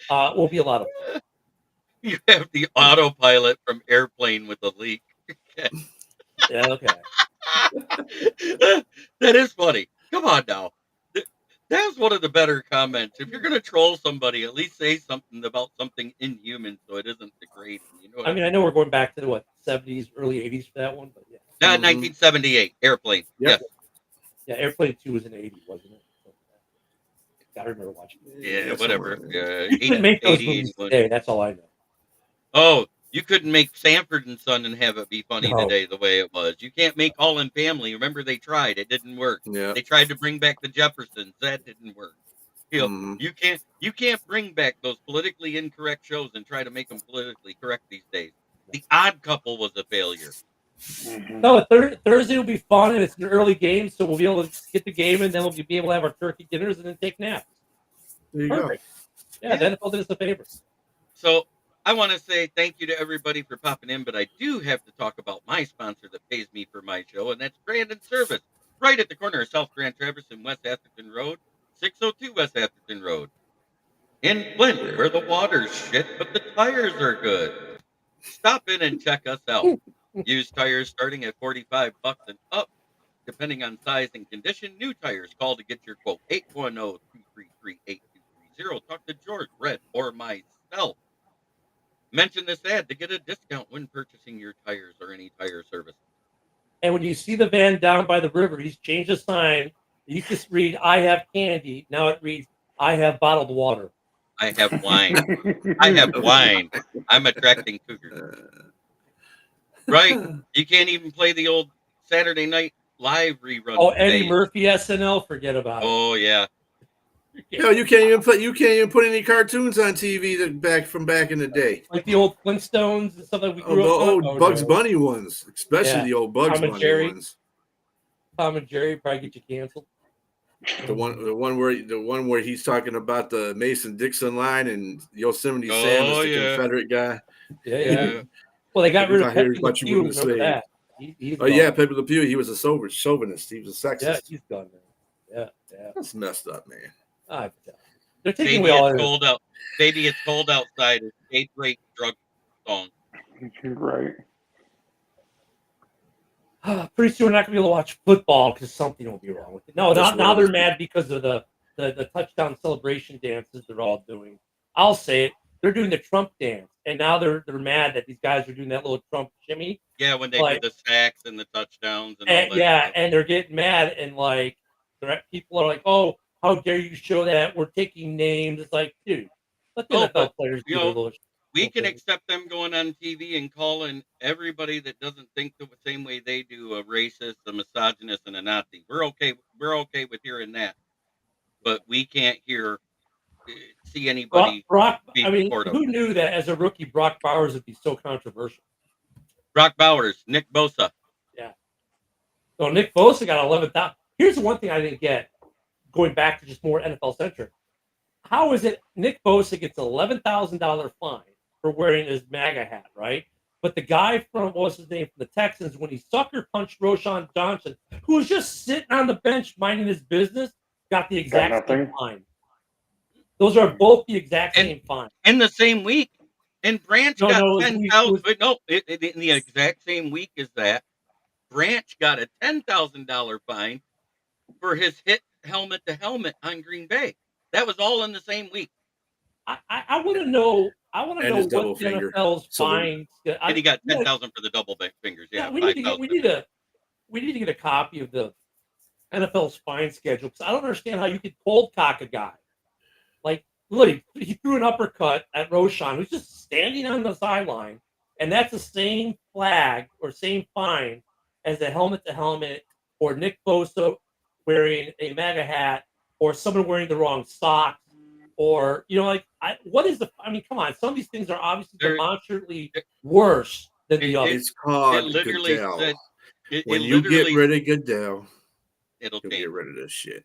Will be a lot of fun. You have the autopilot from Airplane with a leak. Yeah, okay. That is funny. Come on now. That's one of the better comments. If you're going to troll somebody, at least say something about something inhuman so it isn't degrading. I mean, I know we're going back to the 70s, early 80s for that one, but yeah. 1978, Airplane. Yep. Yes. Yeah, Airplane 2 was in the 80s, wasn't it? I remember watching it. Yeah, whatever. You couldn't make those movies today. That's all I know. Oh, you couldn't make Sanford and Son and have it be funny today the way it was. You can't make All in Family. Remember, they tried. It didn't work. Yeah. They tried to bring back the Jeffersons. That didn't work. You can't bring back those politically incorrect shows and try to make them politically correct these days. The Odd Couple was a failure. Mm-hmm. No, Thursday will be fun, and it's an early game, so we'll be able to get the game, and then we'll be able to have our turkey dinners and then take naps. There you Perfect. Go. Yeah, the NFL did us a favor. So I want to say thank you to everybody for popping in, but I do have to talk about my sponsor that pays me for my show, and that's Brandon Service, right at the corner of South Grand Traverse and West Atherton Road, 602 West Atherton Road. In Flint, where the water's shit, but the tires are good. Stop in and check us out. Used tires starting at $45 and up, depending on size and condition. New tires, call to get your quote, 810-233-8230. Talk to George, Red, or myself. Mention this ad to get a discount when purchasing your tires or any tire service. And when you see the van down by the river, he's changed the sign. You just read, I have candy. Now it reads, I have bottled water. I have wine. I have wine. I'm attracting cougars. Right? You can't even play the old Saturday Night Live rerun. Oh, Eddie Murphy SNL, forget about it. Oh yeah. No, you can't even put any cartoons on TV back in the day. Like the old Flintstones and stuff that we grew the up old on. Bugs Bunny ones, especially the old Bugs Tom and Bunny Jerry. ones. Tom and Jerry probably get you canceled. The one where he's talking about the Mason Dixon line and Yosemite Sam is the Confederate guy. Yeah. Well, they got rid of Pepe Le Pew. Remember that? He's yeah, Pepe Le Pew. He was a chauvinist. He was a sexist. Yeah, he's gone now. Yeah. That's messed up, man. They're taking away all cold out. Baby, it's cold outside. It's eighth-rate drug song. Right. Pretty soon we're not going to be able to watch football because something will be wrong with it. No, now they're mad because of the touchdown celebration dances they're all doing. I'll say it. They're doing the Trump dance, and now they're mad that these guys are doing that little Trump shimmy. Yeah, when they do the sacks and the touchdowns and all that. Yeah, stuff. and they're getting mad, and like people are like, "Oh, how dare you show that? We're taking names." It's like, dude, let the NFL players do their little. We can accept them going on TV and calling everybody that doesn't think the same way they do a racist, a misogynist, and a Nazi. We're okay. We're okay with hearing that, but we can't see anybody. Brock I mean, who knew that as a rookie, Brock Bowers would be so controversial? Brock Bowers, Nick Bosa. Yeah. So Nick Bosa got 11,000. Here's the one thing I didn't get. Going back to just more NFL centric, how is it Nick Bosa gets $11,000 fine for wearing his MAGA hat, right? But the guy from what's his name from the Texans, when he sucker punched Roshan Johnson, who was just sitting on the bench minding his business, got the exact same fine. Those are both the exact same fine in the same week. And Branch got 10,000. But no, in the exact same week as that, Branch got a $10,000 fine for his hit helmet to helmet on Green Bay. That was all in the same week. I want to know. I want to know what the NFL's fines. And he got 10,000 for the double fingers. Yeah, we need to get a copy of the NFL's fine schedule because I don't understand how you could cold cock a guy. Like, look, he threw an uppercut at Roshan, who's just standing on the sideline, and that's the same flag or same fine as a helmet to helmet or Nick Bosa wearing a MAGA hat or someone wearing the wrong socks. Or, what is I mean, come on. Some of these things are obviously demonstrably worse than the others. It's called Goodell. When you get rid of Goodell, you'll get rid of this shit.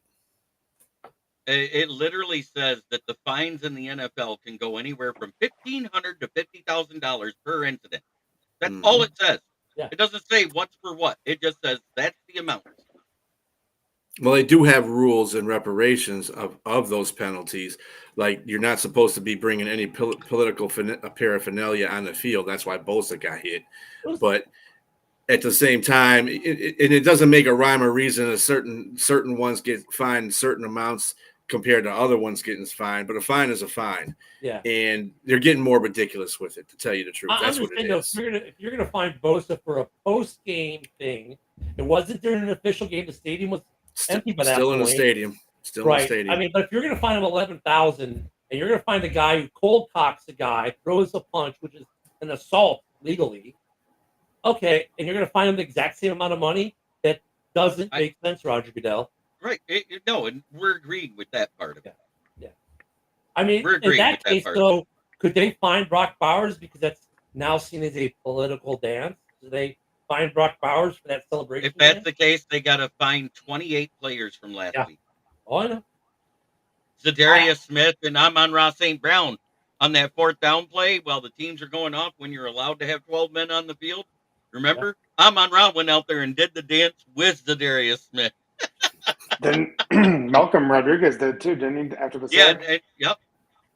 It literally says that the fines in the NFL can go anywhere from $1,500 to $50,000 per incident. That's all it says. Yeah. It doesn't say what's for what. It just says that's the amount. Well, they do have rules and reparations of those penalties. Like, you're not supposed to be bringing any political paraphernalia on the field. That's why Bosa got hit. But at the same time, it doesn't make a rhyme or reason. Certain ones get fined certain amounts compared to other ones getting fined. But a fine is a fine. Yeah. And they're getting more ridiculous with it, to tell you the truth. That's what it is. If you're gonna find Bosa for a post-game thing, it wasn't during an official game. The stadium was empty by that still point. In the stadium. Still in the stadium. I mean, but if you're going to find him 11,000, and you're going to find the guy who cold cocks the guy, throws a punch, which is an assault legally, okay, and you're going to find him the exact same amount of money, that doesn't make sense, Roger Goodell. Right. No, and we're agreeing with that part of it. Yeah. I mean, in that case, though, could they find Brock Bowers because that's now seen as a political dance? Do they find Brock Bowers for that celebration? If that's the case, they got to find 28 players from last week. Oh, I know. Zadarius Smith and Amon-Ra St. Brown on that fourth down play while the teams are going off when you're allowed to have 12 men on the field. Remember? Yeah. Amon-Ra went out there and did the dance with Zadarius Smith. Then Malcolm Rodriguez did too, didn't he? After the sack? Yep.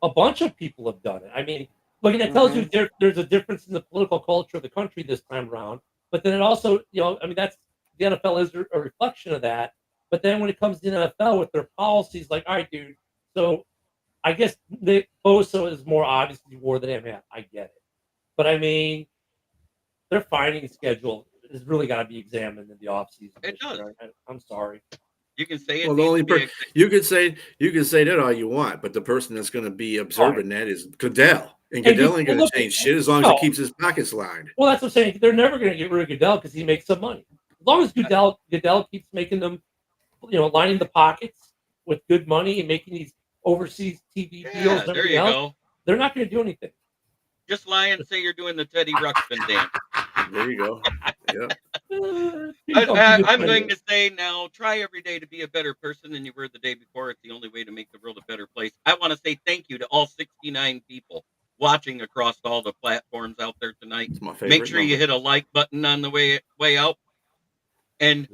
A bunch of people have done it. I mean, look, that tells you there's a difference in the political culture of the country this time around. But then it also, I mean, that's the NFL is a reflection of that. But then when it comes to the NFL with their policies, like, all right, dude, so I guess Nick Bosa is more obviously wore the damn hat. I get it. But I mean, their fining schedule has really got to be examined in the offseason. It does. I'm sorry. You can say it. Well, the only you can say that all you want, but the person that's going to be observing that is Goodell. And Goodell ain't going to change shit as long as he keeps his pockets lined. Well, that's what I'm saying. They're never going to get rid of Goodell because he makes some money. As long as Goodell keeps making them, lining the pockets with good money and making these overseas TV deals. There you go. They're not going to do anything. Just lie and say you're doing the Teddy Ruxpin dance. There you go. Yeah. I'm going to say now, try every day to be a better person than you were the day before. It's the only way to make the world a better place. I want to say thank you to all 69 people watching across all the platforms out there tonight. It's my favorite Make sure you number. hit a like button on the way out. And